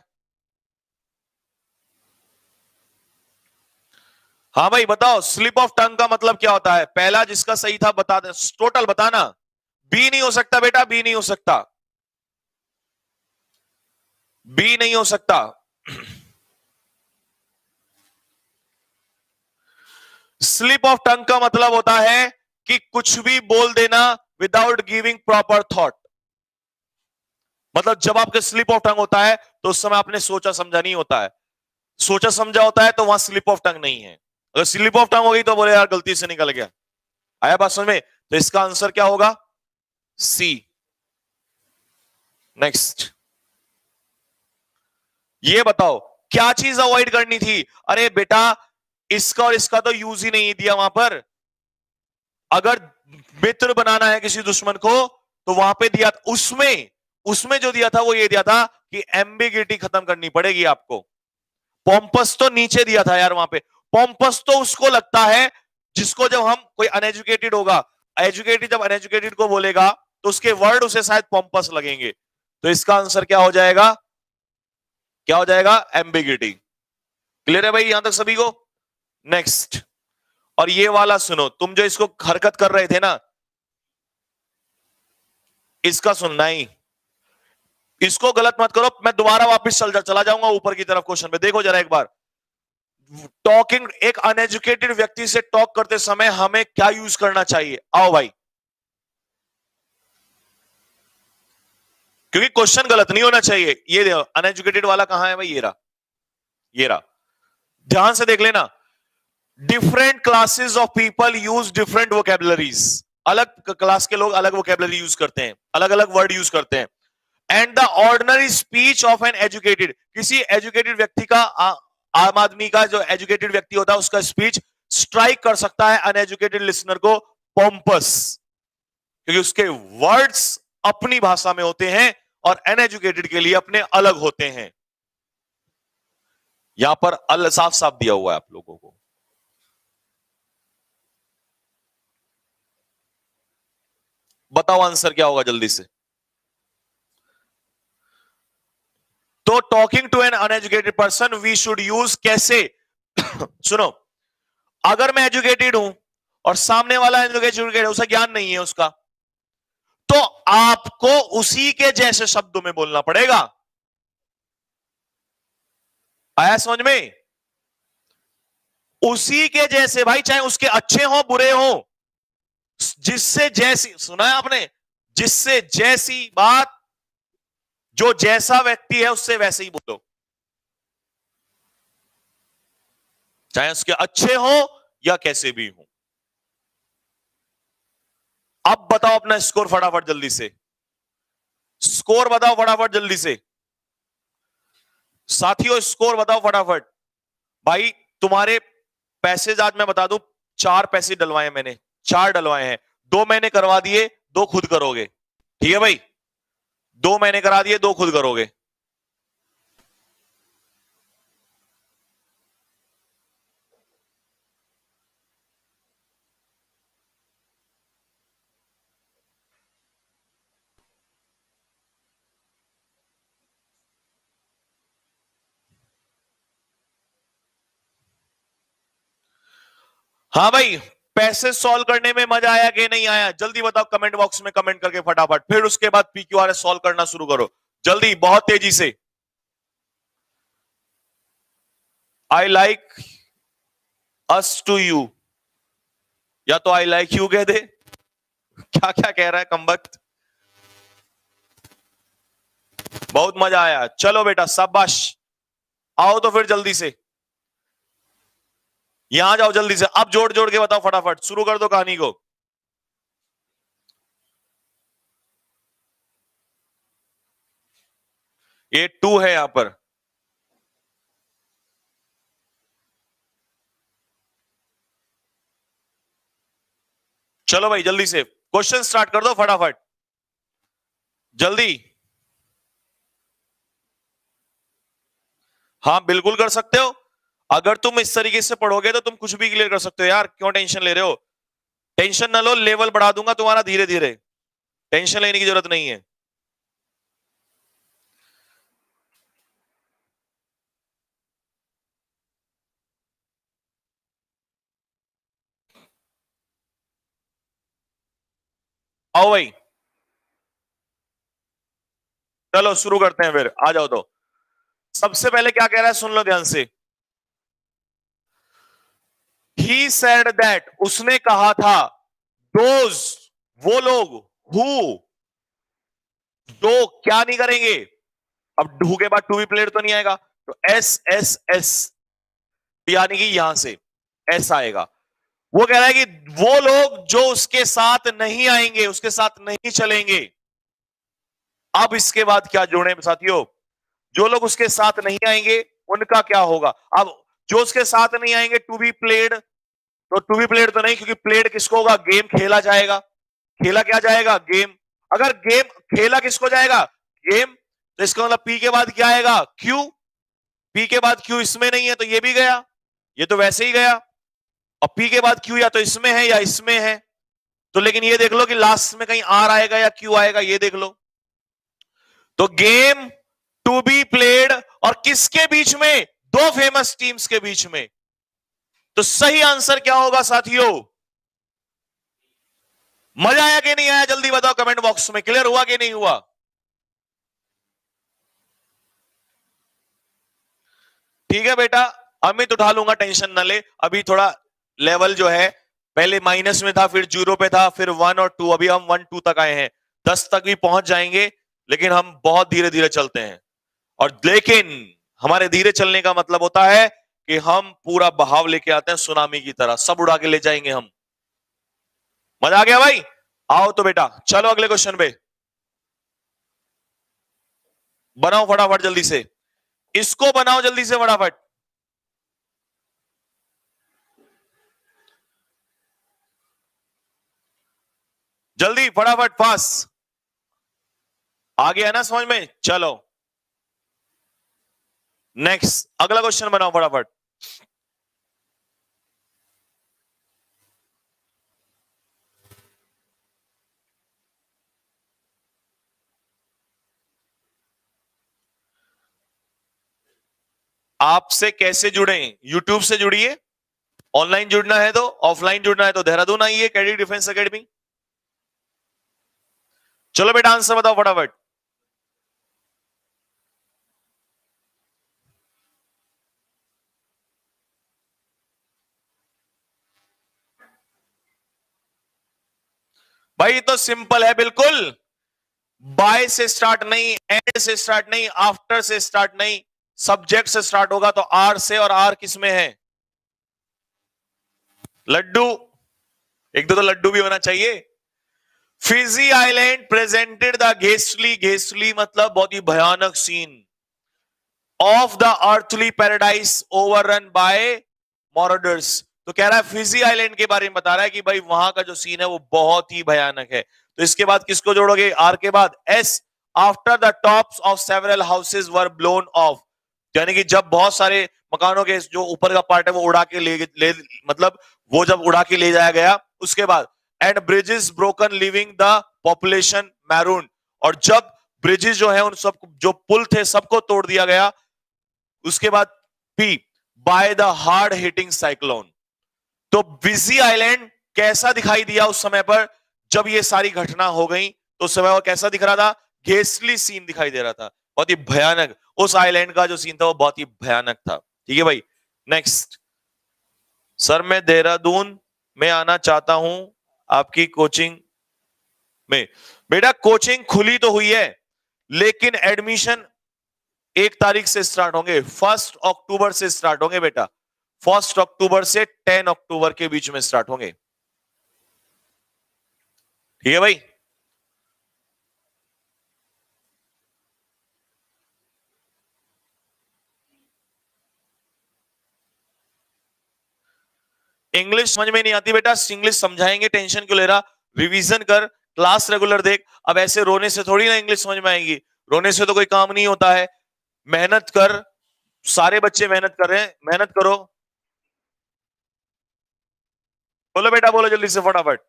हाँ भाई बताओ, स्लिप ऑफ टंग का मतलब क्या होता है? पहला जिसका सही था बता दे, टोटल बताना। बी नहीं हो सकता बेटा, बी नहीं हो सकता, बी नहीं हो सकता। स्लिप ऑफ टंग का मतलब होता है कि कुछ भी बोल देना विदाउट गिविंग प्रॉपर थॉट। मतलब जब आपके स्लिप ऑफ टंग होता है तो उस समय आपने सोचा समझा नहीं होता है। सोचा समझा होता है तो वहां स्लिप ऑफ टंग नहीं है। अगर स्लिप ऑफ टंग हो गई तो बोले यार गलती से निकल गया। आया बात समझ में? तो इसका आंसर क्या होगा? सी। नेक्स्ट, ये बताओ क्या चीज अवॉइड करनी थी? अरे बेटा इसका और इसका तो यूज ही नहीं दिया वहां पर। अगर मित्र बनाना है किसी दुश्मन को तो वहां पे दिया, उसमें उसमें जो दिया था वो ये दिया था कि एम्बिगिटी खत्म करनी पड़ेगी आपको। पॉम्पस तो नीचे दिया था यार वहां पे। पॉम्पस तो उसको लगता है जिसको, जब हम कोई अनएजुकेटेड होगा, एजुकेटेड जब अनएजुकेटेड को बोलेगा तो उसके वर्ड उसे शायद पॉम्पस लगेंगे। तो इसका आंसर क्या हो जाएगा? क्या हो जाएगा? एम्बिगिटी। क्लियर है भाई यहां तक सभी को? नेक्स्ट, और ये वाला सुनो, तुम जो इसको हरकत कर रहे थे ना, इसका सुनना ही, इसको गलत मत करो। मैं दोबारा वापस चला जाऊंगा ऊपर की तरफ क्वेश्चन पे, देखो जरा एक बार। टॉकिंग, एक अनएजुकेटेड व्यक्ति से टॉक करते समय हमें क्या यूज करना चाहिए? आओ भाई, क्योंकि क्वेश्चन गलत नहीं होना चाहिए। ये देखो अनएजुकेटेड वाला कहां है भाई? ये रहा, ये रहा, ध्यान से देख लेना। Different classes of people use different vocabularies. अलग क्लास के लोग अलग वोकेबलरी यूज करते हैं, अलग अलग वर्ड यूज करते हैं। And the ordinary speech of an educated, किसी एजुकेटेड व्यक्ति का, आम आदमी का जो एजुकेटेड व्यक्ति होता है उसका स्पीच स्ट्राइक कर सकता है अनएजुकेटेड लिसनर को पॉम्पस, क्योंकि उसके वर्ड्स अपनी भाषा में होते हैं और अनएजुकेटेड के लिए अपने अलग होते हैं। यहां पर साफ साफ दिया हुआ है आप लोगों को। बताओ आंसर क्या होगा जल्दी से। तो talking to an uneducated person we should use कैसे? सुनो, अगर मैं एजुकेटेड हूं और सामने वाला एजुकेटेड है, उसे ज्ञान नहीं है उसका, तो आपको उसी के जैसे शब्दों में बोलना पड़ेगा। आया समझ में? उसी के जैसे भाई, चाहे उसके अच्छे हो बुरे हो, जिससे जैसी, सुना है आपने, जिससे जैसी बात, जो जैसा व्यक्ति है उससे वैसे ही बोलो, चाहे उसके अच्छे हो या कैसे भी हो। अब बताओ अपना स्कोर फटाफट जल्दी से, स्कोर बताओ फटाफट जल्दी से साथियों, स्कोर बताओ फटाफट। भाई तुम्हारे पैसे आज मैं बता दूं, 4 पैसे डलवाए मैंने, 4 डलवाए हैं, 2 मैंने करवा दिए, 2 खुद करोगे। ठीक है भाई, 2 मैंने करा दिए, 2 खुद करोगे। हाँ भाई, पैसे सॉल्व करने में मजा आया कि नहीं आया? जल्दी बताओ कमेंट बॉक्स में कमेंट करके फटाफट, फिर उसके बाद PQRS सॉल्व करना शुरू करो जल्दी, बहुत तेजी से। I like us to you, या तो आई लाइक यू कह दे। क्या क्या कह रहा है कमबख्त। बहुत मजा आया, चलो बेटा शाबाश। आओ तो फिर जल्दी से यहां जाओ जल्दी से, अब जोड़ जोड़ के बताओ फटाफट, शुरू कर दो कहानी को। ये 2 है यहां पर। चलो भाई जल्दी से क्वेश्चन स्टार्ट कर दो फटाफट जल्दी। हाँ बिल्कुल कर सकते हो, अगर तुम इस तरीके से पढ़ोगे तो तुम कुछ भी क्लियर कर सकते हो यार, क्यों टेंशन ले रहे हो? टेंशन ना लो, लेवल बढ़ा दूंगा तुम्हारा धीरे धीरे, टेंशन लेने की जरूरत नहीं है। आओ भाई, चलो शुरू करते हैं फिर, आ जाओ। तो सबसे पहले क्या कह रहा है सुन लो ध्यान से। ही सेड दैट, उसने कहा था, दोज, वो लोग, हु, जो क्या नहीं करेंगे। अब डू के बाद टू बी प्लेड तो नहीं आएगा, तो एस एस एस, यानी कि यहां से एस आएगा। वो कह रहा है कि वो लोग जो उसके साथ नहीं आएंगे, उसके साथ नहीं चलेंगे। अब इसके बाद क्या जोड़े साथियों, जो लोग उसके साथ नहीं आएंगे उनका क्या होगा? अब जो उसके साथ नहीं आएंगे, टू बी प्लेड, तो टू बी प्लेड तो नहीं, क्योंकि प्लेड किसको होगा? गेम खेला जाएगा। खेला क्या जाएगा? गेम। अगर गेम खेला किसको जाएगा? गेम। तो इसका मतलब पी के बाद क्या आएगा? क्यू। पी के बाद क्यू इसमें नहीं है तो ये भी गया, ये तो वैसे ही गया। और पी के बाद क्यू या तो इसमें है या इसमें है, तो लेकिन ये देख लो कि लास्ट में कहीं आर आएगा या क्यू आएगा, ये देख लो। तो गेम टू बी प्लेड और किसके बीच में? 2 फेमस टीम्स के बीच में। तो सही आंसर क्या होगा साथियों? मजा आया कि नहीं आया? जल्दी बताओ कमेंट बॉक्स में, क्लियर हुआ कि नहीं हुआ? ठीक है बेटा, अमित उठा लूंगा, टेंशन ना ले। अभी थोड़ा लेवल जो है, पहले माइनस में था, फिर 0 पे था, फिर 1 और 2, अभी हम 1 2 तक आए हैं, 10 तक भी पहुंच जाएंगे, लेकिन हम बहुत धीरे धीरे चलते हैं। और लेकिन हमारे धीरे चलने का मतलब होता है कि हम पूरा बहाव लेके आते हैं, सुनामी की तरह सब उड़ा के ले जाएंगे हम। मजा आ गया भाई? आओ तो बेटा चलो अगले क्वेश्चन पे, बनाओ फटाफट जल्दी से, इसको बनाओ जल्दी से फटाफट। जल्दी फटाफट फास्ट। आ गया ना समझ में? चलो नेक्स्ट, अगला क्वेश्चन बनाओ फटाफट। आपसे कैसे जुड़े? यूट्यूब से जुड़िए, ऑनलाइन जुड़ना है तो, ऑफलाइन जुड़ना है तो देहरादून आइए, कैडेट डिफेंस एकेडमी। चलो बेटा आंसर बताओ फटाफट। भाई तो सिंपल है बिल्कुल, बाय से स्टार्ट नहीं, एंड से स्टार्ट नहीं, आफ्टर से स्टार्ट नहीं, सब्जेक्ट से स्टार्ट होगा तो आर से, और आर किस में है? लड्डू। एक दो तो लड्डू भी होना चाहिए। Fiji island presented the ghastly, ghastly मतलब बहुत ही भयानक scene of the earthly paradise overrun by murderers. तो कह रहा है फिजी आइलैंड के बारे में बता रहा है कि भाई वहां का जो सीन है वो बहुत ही भयानक है। तो इसके बाद किसको जोड़ोगे? आर के बाद S, after the tops of several houses were blown of, यानी कि जब बहुत सारे मकानों के जो ऊपर का पार्ट है वो उड़ा के ले मतलब वो जब उड़ा के ले जाया गया, उसके बाद and bridges broken living the population maroon, और जब ब्रिजेस जो है उन सब जो पुल थे सबको तोड़ दिया गया। उसके बाद पी, by the hard hitting cyclone. तो बिजी आइलैंड कैसा दिखाई दिया उस समय पर जब ये सारी घटना हो गई? तो उस समय वो कैसा दिख रहा था? घेसली सीन दिखाई दे रहा था, बहुत ही भयानक। उस आइलैंड का जो सीन था वो बहुत ही भयानक था। ठीक है भाई, नेक्स्ट। सर मैं देहरादून में आना चाहता हूं आपकी कोचिंग में। बेटा कोचिंग खुली तो हुई है, लेकिन एडमिशन 1 तारीख से स्टार्ट होंगे, 1 अक्टूबर से स्टार्ट होंगे बेटा, 1 अक्टूबर से 10 अक्टूबर के बीच में स्टार्ट होंगे। ठीक है भाई। इंग्लिश समझ में नहीं आती बेटा, इंग्लिश समझाएंगे, टेंशन क्यों ले रहा? रिवीजन कर, क्लास रेगुलर देख। अब ऐसे रोने से थोड़ी ना इंग्लिश समझ में आएगी, रोने से तो कोई काम नहीं होता है। मेहनत कर, सारे बच्चे मेहनत कर रहे हैं, मेहनत करो। बोलो बेटा बोलो जल्दी से फटाफट।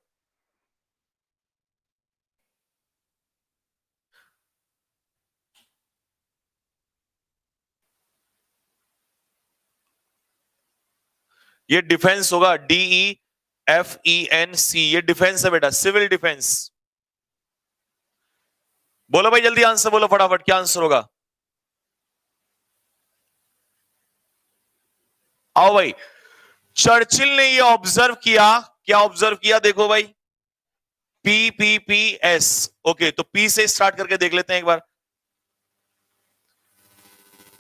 ये डिफेंस होगा, DEFENC, ये डिफेंस है बेटा, सिविल डिफेंस। बोलो भाई जल्दी आंसर बोलो फटाफट, क्या आंसर होगा? आओ भाई। चर्चिल ने ये ऑब्जर्व किया, क्या ऑब्जर्व किया? देखो भाई, PPPS। ओके, तो P से स्टार्ट करके देख लेते हैं एक बार।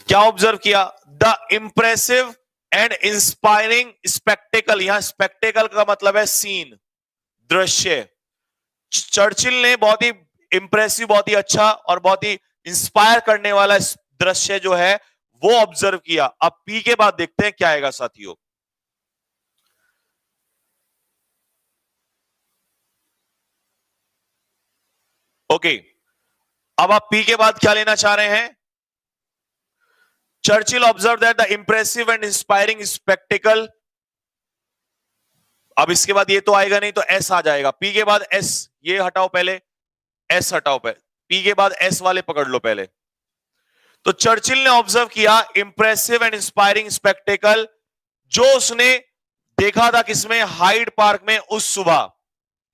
क्या ऑब्जर्व किया? The impressive and inspiring spectacle, यहां स्पेक्टेकल का मतलब है सीन, दृश्य। चर्चिल ने बहुत ही इंप्रेसिव, बहुत ही अच्छा और बहुत ही इंस्पायर करने वाला दृश्य जो है वो ऑब्जर्व किया। अब पी के बाद देखते हैं क्या आएगा साथियों। ओके, अब आप पी के बाद क्या लेना चाह रहे हैं? Churchill observe that the impressive and inspiring spectacled. अब इसके बाद ये तो आएगा नहीं तो एस आ जाएगा। पी के बाद एस, ये हटाओ पहले, एस हटाओ पहले, पी के बाद एस वाले पकड़ लो पहले। तो चर्चिल ने ऑब्जर्व किया इंप्रेसिव एंड इंस्पायरिंग स्पेक्टेकल, जो उसने देखा था किसमें? हाइड पार्क में उस सुबह।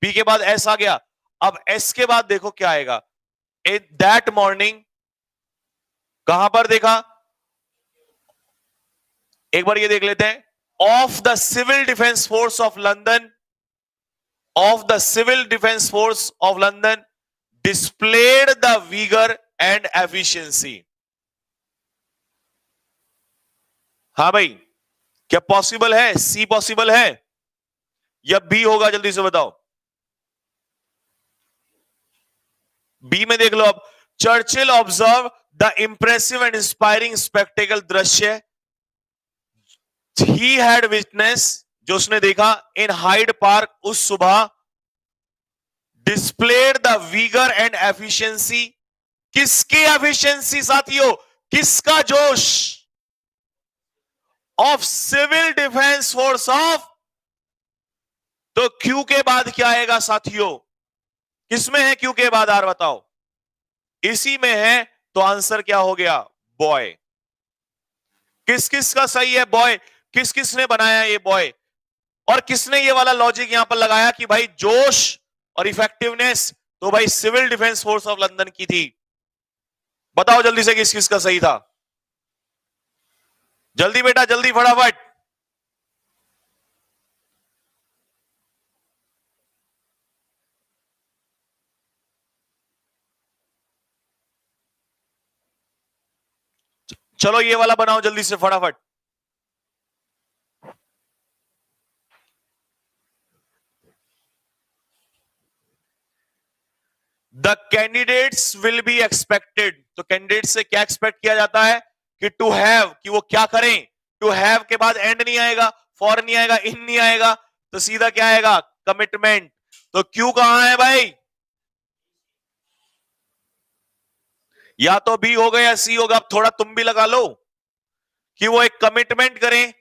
पी के बाद एस आ गया। अब एस के बाद देखो क्या आएगा? इन दैट मॉर्निंग, कहां पर देखा? एक बार ये देख लेते हैं। Of the civil defence force of London, of the civil defence force of London displayed the vigour and efficiency. हाँ भाई, क्या पॉसिबल है? सी पॉसिबल है या बी होगा? जल्दी से बताओ। बी में देख लो अब। Churchill observe the impressive and inspiring spectacle, दृश्य ही हैड विटनेस, जो उसने देखा इन हाइड पार्क उस सुबह, displayed the vigour and efficiency, किसकी एफिशिएंसी साथियों, किसका जोश? Of civil defence force of. तो क्यू के बाद क्या आएगा साथियों? किसमें है क्यू के बाद? आर बताओ। इसी में है, तो आंसर क्या हो गया? बॉय। किस किस का सही है? बॉय। किस किसने बनाया ये बॉय? और किसने ये वाला लॉजिक यहां पर लगाया कि भाई जोश और इफेक्टिवनेस तो भाई civil defence force of London की थी? बताओ जल्दी से किस किस का सही था? जल्दी बेटा जल्दी, फटाफट। चलो ये वाला बनाओ जल्दी से फटाफट। The candidates will be expected. तो कैंडिडेट से क्या एक्सपेक्ट किया जाता है? कि टू हैव, कि वो क्या करें? टू हैव के बाद एंड नहीं आएगा, फॉर नहीं आएगा, इन नहीं आएगा, तो सीधा क्या आएगा? कमिटमेंट। तो क्यू कहां है भाई? या तो बी होगा या सी होगा। अब थोड़ा तुम भी लगा लो कि वो एक कमिटमेंट करें।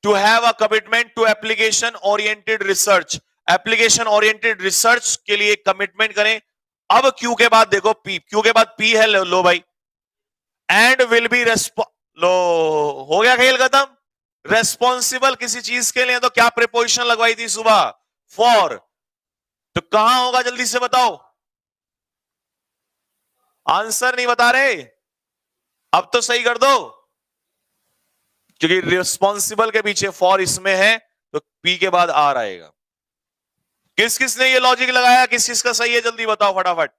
To have a commitment to application oriented research. Application oriented research के लिए कमिटमेंट करें। अब क्यू के बाद देखो पी, क्यू के बाद पी है, लो भाई। एंड विल बी लो, हो गया खेल खत्म। रेस्पॉन्सिबल किसी चीज के लिए तो क्या प्रीपोजिशन लगवाई थी सुबह? फॉर। तो कहां होगा जल्दी से बताओ? आंसर नहीं बता रहे? अब तो सही कर दो, क्योंकि रिस्पॉन्सिबल के पीछे फॉर इसमें है, तो पी के बाद आर आएगा। किस किस ने ये लॉजिक लगाया? किस किस का सही है? जल्दी बताओ फटाफट।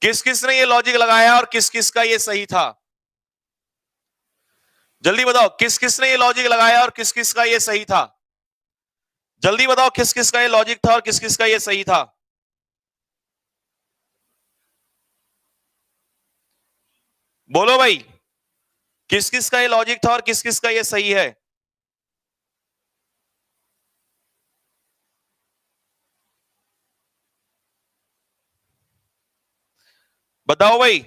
किस किस ने ये लॉजिक लगाया और किस किस का ये सही था? जल्दी बताओ, किस किस ने ये लॉजिक लगाया और किस किस का ये सही था? जल्दी बताओ, किस किस का ये लॉजिक था और किस किस का ये सही था? बोलो भाई, किस किस का ये लॉजिक था और किस किस का ये सही है? बताओ भाई।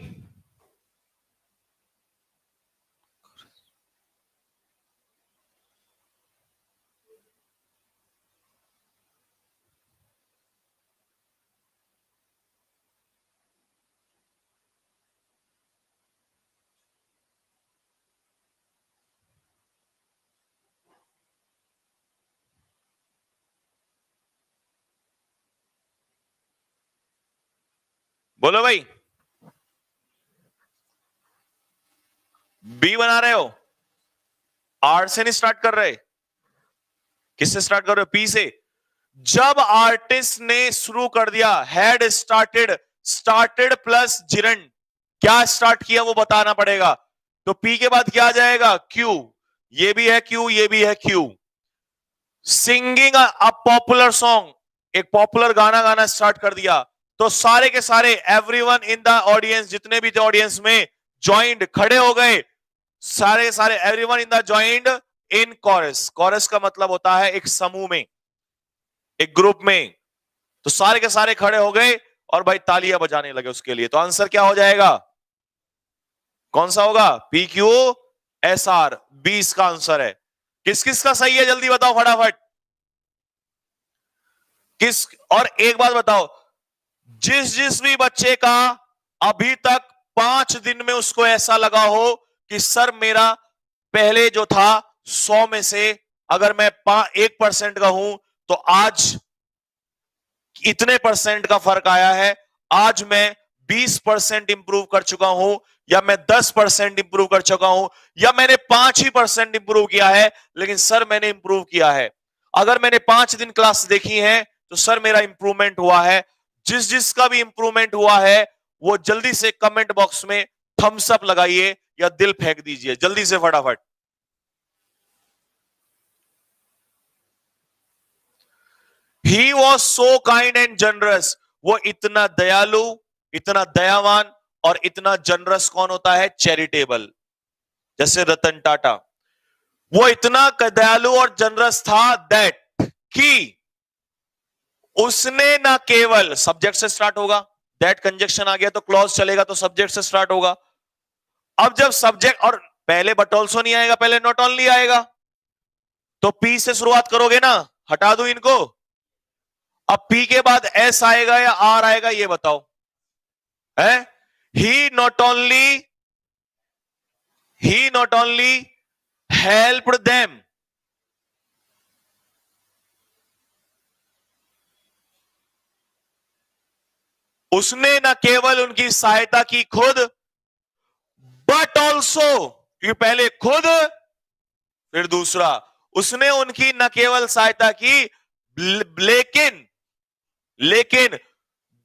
बोलो भाई। बी बना रहे हो? आर से नहीं स्टार्ट कर रहे? किससे स्टार्ट कर रहे हो? पी से। जब आर्टिस्ट ने शुरू कर दिया, had started, started plus gerund, क्या स्टार्ट किया वो बताना पड़ेगा। तो पी के बाद क्या आ जाएगा? क्यू। ये भी है क्यू, ये भी है Q. Singing a popular song, एक पॉपुलर गाना गाना स्टार्ट कर दिया, तो सारे के सारे एवरीवन इन द ऑडियंस, जितने भी थे ऑडियंस में, ज्वाइंड, खड़े हो गए। सारे सारे everyone in the joined in chorus. Chorus का मतलब होता है एक समूह में, एक ग्रुप में। तो सारे के सारे खड़े हो गए और भाई तालियां बजाने लगे उसके लिए। तो आंसर क्या हो जाएगा? कौन सा होगा? पी क्यू एस आर, 20 का आंसर है। किस किस का सही है? जल्दी बताओ फटाफट। किस, और एक बात बताओ, जिस जिस भी बच्चे का अभी तक 5 दिन में उसको ऐसा लगा हो कि सर मेरा पहले जो था 100 में से अगर मैं 1% का हूं, तो आज इतने परसेंट का फर्क आया है, आज मैं 20% इंप्रूव कर चुका हूं, या मैं 10% इंप्रूव कर चुका हूं, या मैंने 5% इंप्रूव किया है, लेकिन सर मैंने इंप्रूव किया है। अगर मैंने 5 दिन क्लास देखी है तो सर मेरा इंप्रूवमेंट हुआ है। जिस जिसका भी इंप्रूवमेंट हुआ है वो जल्दी से कमेंट बॉक्स में थम्स अप लगाइए या दिल फेंक दीजिए, जल्दी से फटाफट। He was so kind and generous. वो इतना दयालु, इतना दयावान और इतना जनरस कौन होता है? चैरिटेबल। जैसे रतन टाटा, वो इतना दयालु और जनरस था दैट कि उसने ना केवल, सब्जेक्ट से स्टार्ट होगा, दैट कंजक्शन आ गया तो क्लॉज चलेगा, तो सब्जेक्ट से स्टार्ट होगा। अब जब सब्जेक्ट और पहले बट ऑल्सो नहीं आएगा, पहले नॉट ओनली आएगा, तो पी से शुरुआत करोगे ना, हटा दो इनको। अब पी के बाद एस आएगा या आर आएगा, ये बताओ। है ही नॉट ओनली हेल्प्ड देम, उसने न केवल उनकी सहायता की खुद, बट ऑल्सो, क्योंकि पहले खुद फिर दूसरा, उसने उनकी न केवल सहायता की लेकिन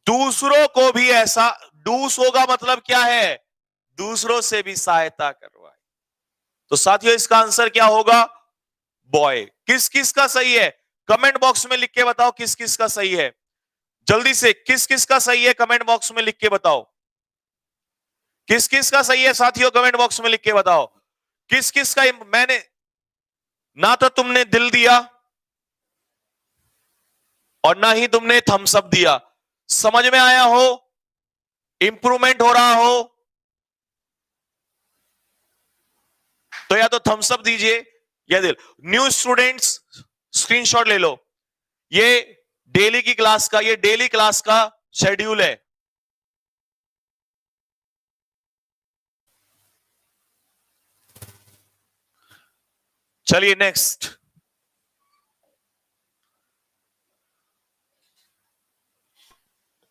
दूसरों को भी ऐसा, डूस होगा मतलब क्या है, दूसरों से भी सहायता करवाई। तो साथियों इसका आंसर क्या होगा, बॉय। किस किस का सही है, कमेंट बॉक्स में लिख के बताओ किस किस का सही है। जल्दी से किस किस का सही है कमेंट बॉक्स में लिख के बताओ, किस किस का सही है साथियों, कमेंट बॉक्स में लिख के बताओ किस किस का। मैंने ना तो तुमने दिल दिया और ना ही तुमने थम्स अप दिया, समझ में आया हो, इंप्रूवमेंट हो रहा हो तो या तो थम्स अप दीजिए या दिल। न्यू स्टूडेंट्स स्क्रीनशॉट ले लो, ये डेली की क्लास का, ये डेली क्लास का शेड्यूल है। चलिए नेक्स्ट,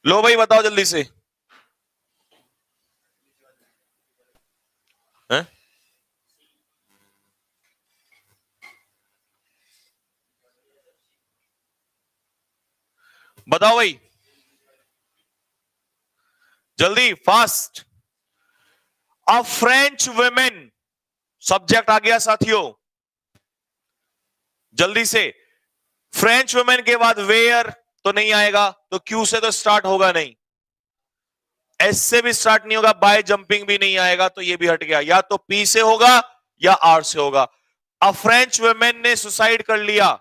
लो भाई बताओ जल्दी से। है? बताओ भाई जल्दी fast. A French women, subject आ गया साथियों, जल्दी से। फ्रेंच वुमेन के बाद वेयर तो नहीं आएगा, तो क्यू से तो स्टार्ट होगा नहीं, एस से भी स्टार्ट नहीं होगा, बाय जंपिंग भी नहीं आएगा, तो ये भी हट गया, या तो पी से होगा या आर से होगा। अ फ्रेंच वुमेन ने सुसाइड कर लिया,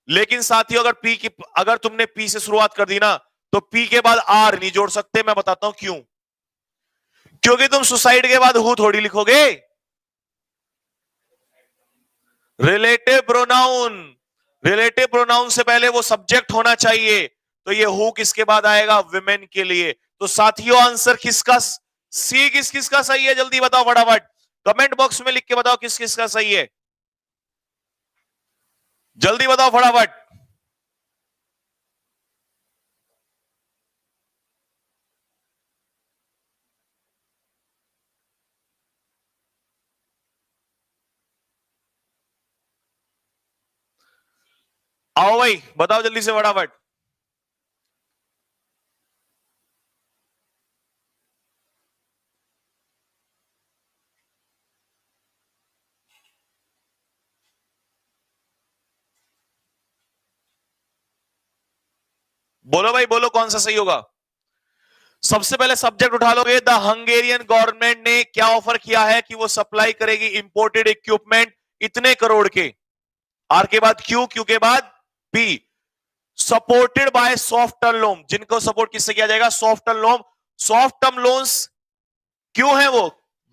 लेकिन साथियों अगर तुमने पी से शुरुआत कर दी ना, तो पी के बाद आर नहीं जोड़ सकते, मैं बताता हूं क्यों। क्योंकि तुम सुसाइड के बाद हु थोड़ी लिखोगे, रिलेटिव प्रोनाउन, रिलेटिव प्रोनाउन से पहले वो सब्जेक्ट होना चाहिए, तो ये हु किसके बाद आएगा, विमेन के लिए। तो साथियों आंसर किसका, सी किस किसका सही है, जल्दी बताओ फटाफट, कमेंट बॉक्स में लिख के बताओ किस किसका सही है, जल्दी बताओ फटाफट। आओ भाई बताओ जल्दी से फटाफट। बोलो भाई बोलो कौन सा सही होगा। सबसे पहले सब्जेक्ट उठा लोगे, द हंगेरियन गवर्नमेंट ने क्या ऑफर किया है कि वो सप्लाई करेगी इंपोर्टेड इक्विपमेंट इतने करोड़ के, आर के बाद क्यू, क्यू के बाद P, supported by soft term loan, जिनको सपोर्ट किससे किया जाएगा, soft term loan. Soft term loans क्यों है वो,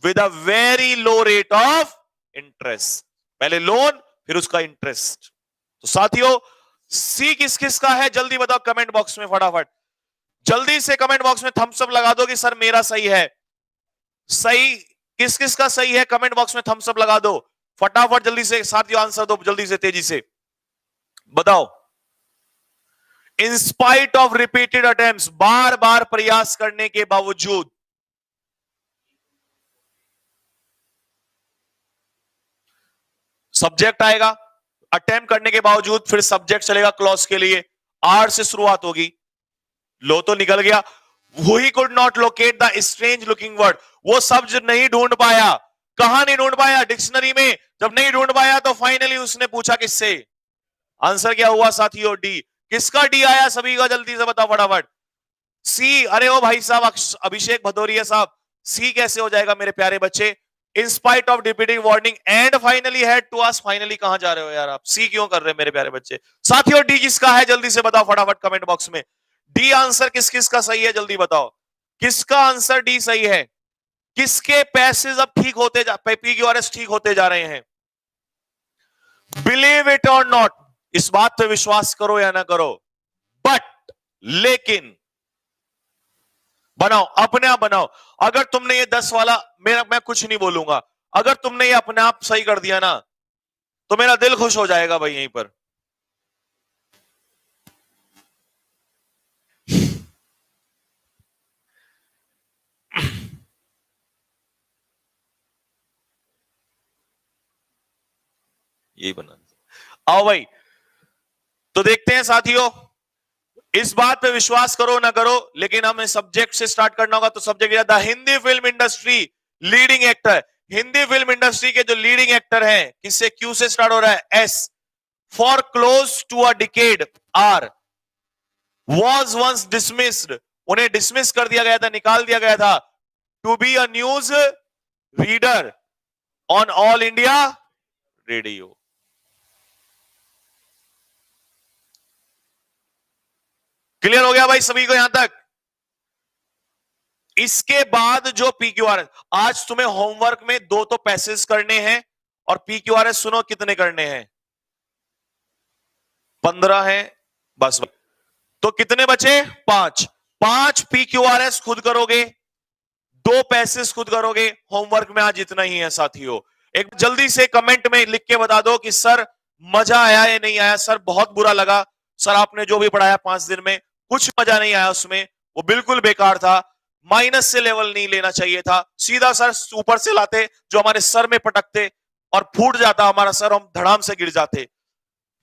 with a very low rate of interest, पहले लोन फिर उसका इंटरेस्ट। तो साथियों सी किस किस का है, जल्दी बताओ कमेंट बॉक्स में फटाफट, जल्दी से कमेंट बॉक्स में थम्स अप लगा दो कि सर मेरा सही है। सही किस किस का सही है, कमेंट बॉक्स में थम्स अप लगा दो फटाफट, जल्दी से साथियों आंसर दो जल्दी से, तेजी से बताओ। In spite of repeated attempts, बार बार प्रयास करने के बावजूद, सब्जेक्ट आएगा, अटेम्प्ट करने के बावजूद, फिर सब्जेक्ट चलेगा क्लॉज के लिए, आर से शुरुआत होगी, लो तो निकल गया। He could not locate the strange looking word, वो शब्द नहीं ढूंढ पाया, कहां नहीं ढूंढ पाया, डिक्शनरी में। जब नहीं ढूंढ पाया तो फाइनली उसने पूछा किससे, आंसर क्या हुआ साथियों, डी। किसका डी आया, सभी का जल्दी से बताओ फटाफट। सी, अरे ओ भाई साहब अभिषेक भदौरिया साहब, सी कैसे हो जाएगा मेरे प्यारे बच्चे, in spite of repeating warning and finally head to us, finally कहां जा रहे हो यार आप, सी क्यों कर रहे हैं मेरे प्यारे बच्चे। साथियों डी किसका है, जल्दी से बताओ फटाफट कमेंट बॉक्स में, डी आंसर किस किस का सही है, जल्दी बताओ किसका आंसर डी सही है? किसके पैसेज अब ठीक होते PQRS ठीक होते जा रहे हैं? बिलीव इट और नॉट, इस बात पे विश्वास करो या ना करो, बट लेकिन बनाओ, अपने आप बनाओ। अगर तुमने ये 10 वाला, मैं कुछ नहीं बोलूंगा, अगर तुमने ये अपने आप सही कर दिया ना तो मेरा दिल खुश हो जाएगा भाई यहीं पर। यही बना, आओ भाई। तो देखते हैं साथियों, इस बात पे विश्वास करो ना करो, लेकिन हमें सब्जेक्ट से स्टार्ट करना होगा। तो subject the Hindi film industry leading actor, Hindi film industry के जो लीडिंग एक्टर हैं, किससे, क्यू से स्टार्ट हो रहा है, as for close to a decade, R was once dismissed, उन्हें डिसमिस कर दिया गया था, निकाल दिया गया था, to be a news reader on All India Radio. Clear हो गया भाई सभी को यहां तक? इसके बाद जो PQRS, आज तुम्हें होमवर्क में 2 तो पैसेज करने हैं और PQRS सुनो कितने करने हैं, 15 हैं बस। तो कितने बचे, 5 PQRS खुद करोगे, 2 पैसेज खुद करोगे। होमवर्क में आज इतना ही है साथियों। एक जल्दी से कमेंट में लिख के बता दो कि सर मजा आया या नहीं आया, सर बहुत बुरा लगा, सर आपने जो भी पढ़ाया 5 दिन में कुछ मजा नहीं आया उसमें, वो बिल्कुल बेकार था, माइनस से लेवल नहीं लेना चाहिए था, सीधा सर ऊपर से लाते जो हमारे सर में पटकते और फूट जाता हमारा सर, हम धड़ाम से गिर जाते।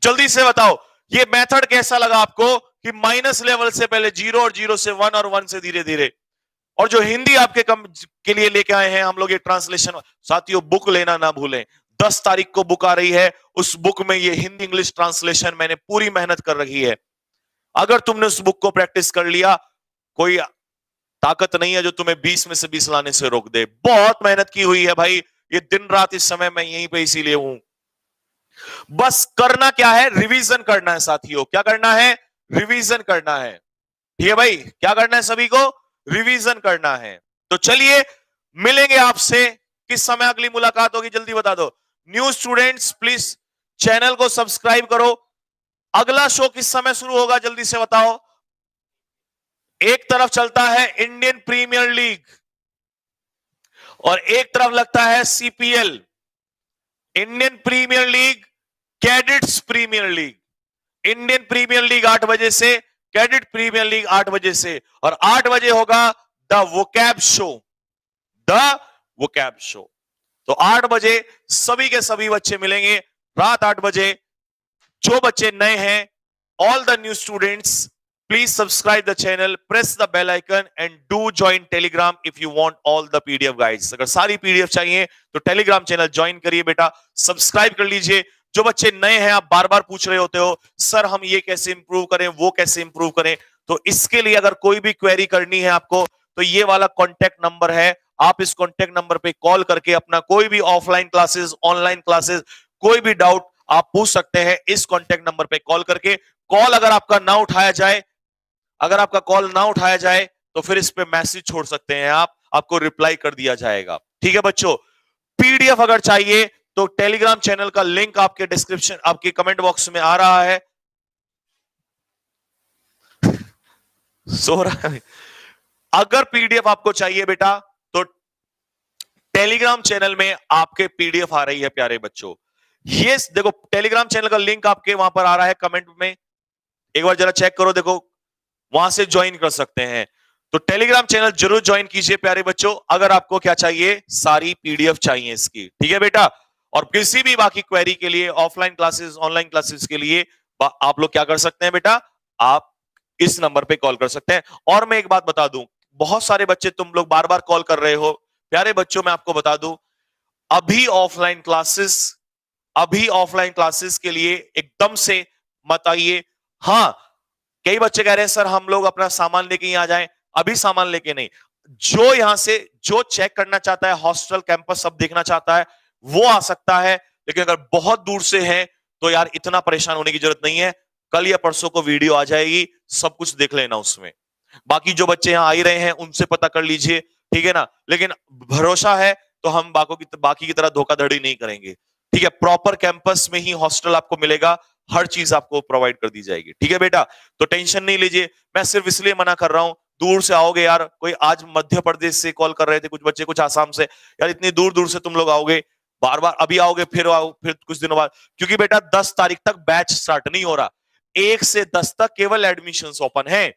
जल्दी से बताओ ये मेथड कैसा लगा आपको कि माइनस लेवल से पहले 0 और 0 से 1 और 1 से धीरे धीरे। और जो हिंदी आपके कम के लिए लेके आए हैं हम लोग ये ट्रांसलेशन, साथियों बुक लेना ना भूलें, 10 तारीख को बुक आ रही है, उस बुक में ये हिंदी इंग्लिश ट्रांसलेशन मैंने पूरी मेहनत कर रखी है। अगर तुमने उस बुक को प्रैक्टिस कर लिया, कोई ताकत नहीं है जो तुम्हें 20 में से 20 लाने से रोक दे। बहुत मेहनत की हुई है भाई, ये दिन रात इस समय मैं यहीं पे इसीलिए हूं। बस करना क्या है, रिवीजन करना है साथियों। क्या करना है, रिवीजन करना है। ठीक है भाई, क्या करना है सभी को, रिवीजन करना है। तो चलिए मिलेंगे आपसे, किस समय अगली मुलाकात होगी जल्दी बता दो। न्यू स्टूडेंट्स प्लीज चैनल को सब्सक्राइब करो। अगला शो किस समय शुरू होगा जल्दी से बताओ। एक तरफ चलता है इंडियन प्रीमियर लीग और एक तरफ लगता है CPL, Indian Premier League, Cadets Premier League. Indian Premier League 8 बजे से, कैडेट प्रीमियर लीग 8 बजे से, और 8 बजे होगा the vocab show, the vocab show. तो 8 बजे सभी के सभी बच्चे मिलेंगे, रात 8 बजे। जो बच्चे नए हैं, all the new students please subscribe the channel, press the bell icon and do join Telegram if you want all the PDF guides. अगर सारी PDF चाहिए तो टेलीग्राम चैनल ज्वाइन करिए बेटा, सब्सक्राइब कर लीजिए। जो बच्चे नए हैं, आप बार बार पूछ रहे होते हो सर हम ये कैसे इंप्रूव करें, वो कैसे इंप्रूव करें, तो इसके लिए अगर कोई भी क्वेरी करनी है आपको तो ये वाला कॉन्टैक्ट नंबर है, आप इस कॉन्टैक्ट नंबर पे कॉल करके अपना कोई भी ऑफलाइन क्लासेस, ऑनलाइन क्लासेस, कोई भी डाउट आप पूछ सकते हैं इस कॉन्टैक्ट नंबर पे कॉल करके। कॉल अगर आपका ना उठाया जाए, अगर आपका कॉल ना उठाया जाए तो फिर इस पे मैसेज छोड़ सकते हैं आप, आपको रिप्लाई कर दिया जाएगा। ठीक है बच्चों, PDF अगर चाहिए तो टेलीग्राम चैनल का लिंक आपके डिस्क्रिप्शन, आपके कमेंट बॉक्स में आ रहा है। सो रहा है। अगर PDF आपको चाहिए बेटा तो टेलीग्राम चैनल में आपके PDF आ रही है प्यारे बच्चों। ये देखो टेलीग्राम चैनल का लिंक आपके वहां पर आ रहा है कमेंट में, एक बार जरा चेक करो, देखो वहां से ज्वाइन कर सकते हैं। तो टेलीग्राम चैनल जरूर ज्वाइन कीजिए प्यारे बच्चों, अगर आपको क्या चाहिए, सारी PDF चाहिए इसकी। ठीक है बेटा, और किसी भी बाकी क्वेरी के लिए, ऑफलाइन क्लासेस, ऑनलाइन क्लासेस के लिए आप लोग क्या कर सकते हैं बेटा, आप इस नंबर पे कॉल कर सकते हैं। और मैं एक बात बता दूं, बहुत सारे बच्चे तुम लोग बार बार कॉल कर रहे हो, प्यारे बच्चों मैं आपको बता दूं, अभी ऑफलाइन क्लासेस के लिए एकदम से मत आइए। हाँ, कई बच्चे कह रहे हैं सर हम लोग अपना सामान लेके ही आ जाएं, अभी सामान लेके नहीं। जो यहां से जो चेक करना चाहता है, हॉस्टल कैंपस सब देखना चाहता है, वो आ सकता है। लेकिन अगर बहुत दूर से है तो यार इतना परेशान होने की जरूरत नहीं है, कल या परसों को वीडियो आ जाएगी, सब कुछ देख लेना उसमें। बाकी जो बच्चे यहाँ आ ही रहे हैं उनसे पता कर लीजिए, ठीक है ना। लेकिन भरोसा है तो हम बाकी की तरह धोखाधड़ी नहीं करेंगे, ठीक है। प्रॉपर कैंपस में ही हॉस्टल आपको मिलेगा, हर चीज आपको प्रोवाइड कर दी जाएगी, ठीक है बेटा। तो टेंशन नहीं लीजिए, मैं सिर्फ इसलिए मना कर रहा हूं, दूर से आओगे यार, कोई आज मध्य प्रदेश से कॉल कर रहे थे कुछ बच्चे, कुछ आसाम से, यार इतनी दूर दूर से तुम लोग आओगे, बार बार अभी आओगे फिर आओ फिर कुछ दिनों बाद, क्योंकि बेटा 10 तारीख तक बैच स्टार्ट नहीं हो रहा, 1 से 10 तक केवल एडमिशंस ओपन है।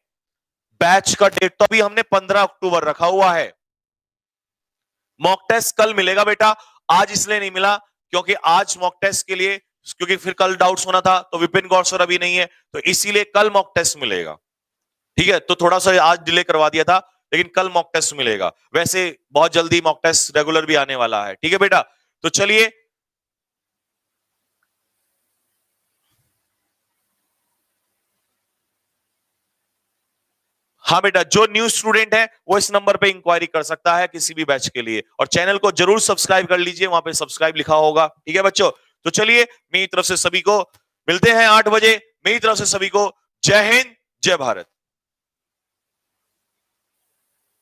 बैच का डेट तो अभी हमने 15 अक्टूबर रखा हुआ है। मॉक टेस्ट कल मिलेगा बेटा, आज इसलिए नहीं मिला क्योंकि आज मॉक टेस्ट के लिए, क्योंकि फिर कल डाउट्स होना था, तो विपिन गौर सर अभी नहीं है, तो इसीलिए कल मॉक टेस्ट मिलेगा, ठीक है। तो थोड़ा सा आज डिले करवा दिया था, लेकिन कल मॉक टेस्ट मिलेगा। वैसे बहुत जल्दी मॉक टेस्ट रेगुलर भी आने वाला है, ठीक है बेटा। तो चलिए, हाँ बेटा, जो न्यू स्टूडेंट है वो इस नंबर पे इंक्वायरी कर सकता है किसी भी बैच के लिए, और चैनल को जरूर सब्सक्राइब कर लीजिए, वहां पे सब्सक्राइब लिखा होगा, ठीक है बच्चों। तो चलिए, मेरी तरफ से सभी को मिलते हैं 8 बजे, मेरी तरफ से सभी को जय हिंद, जय भारत।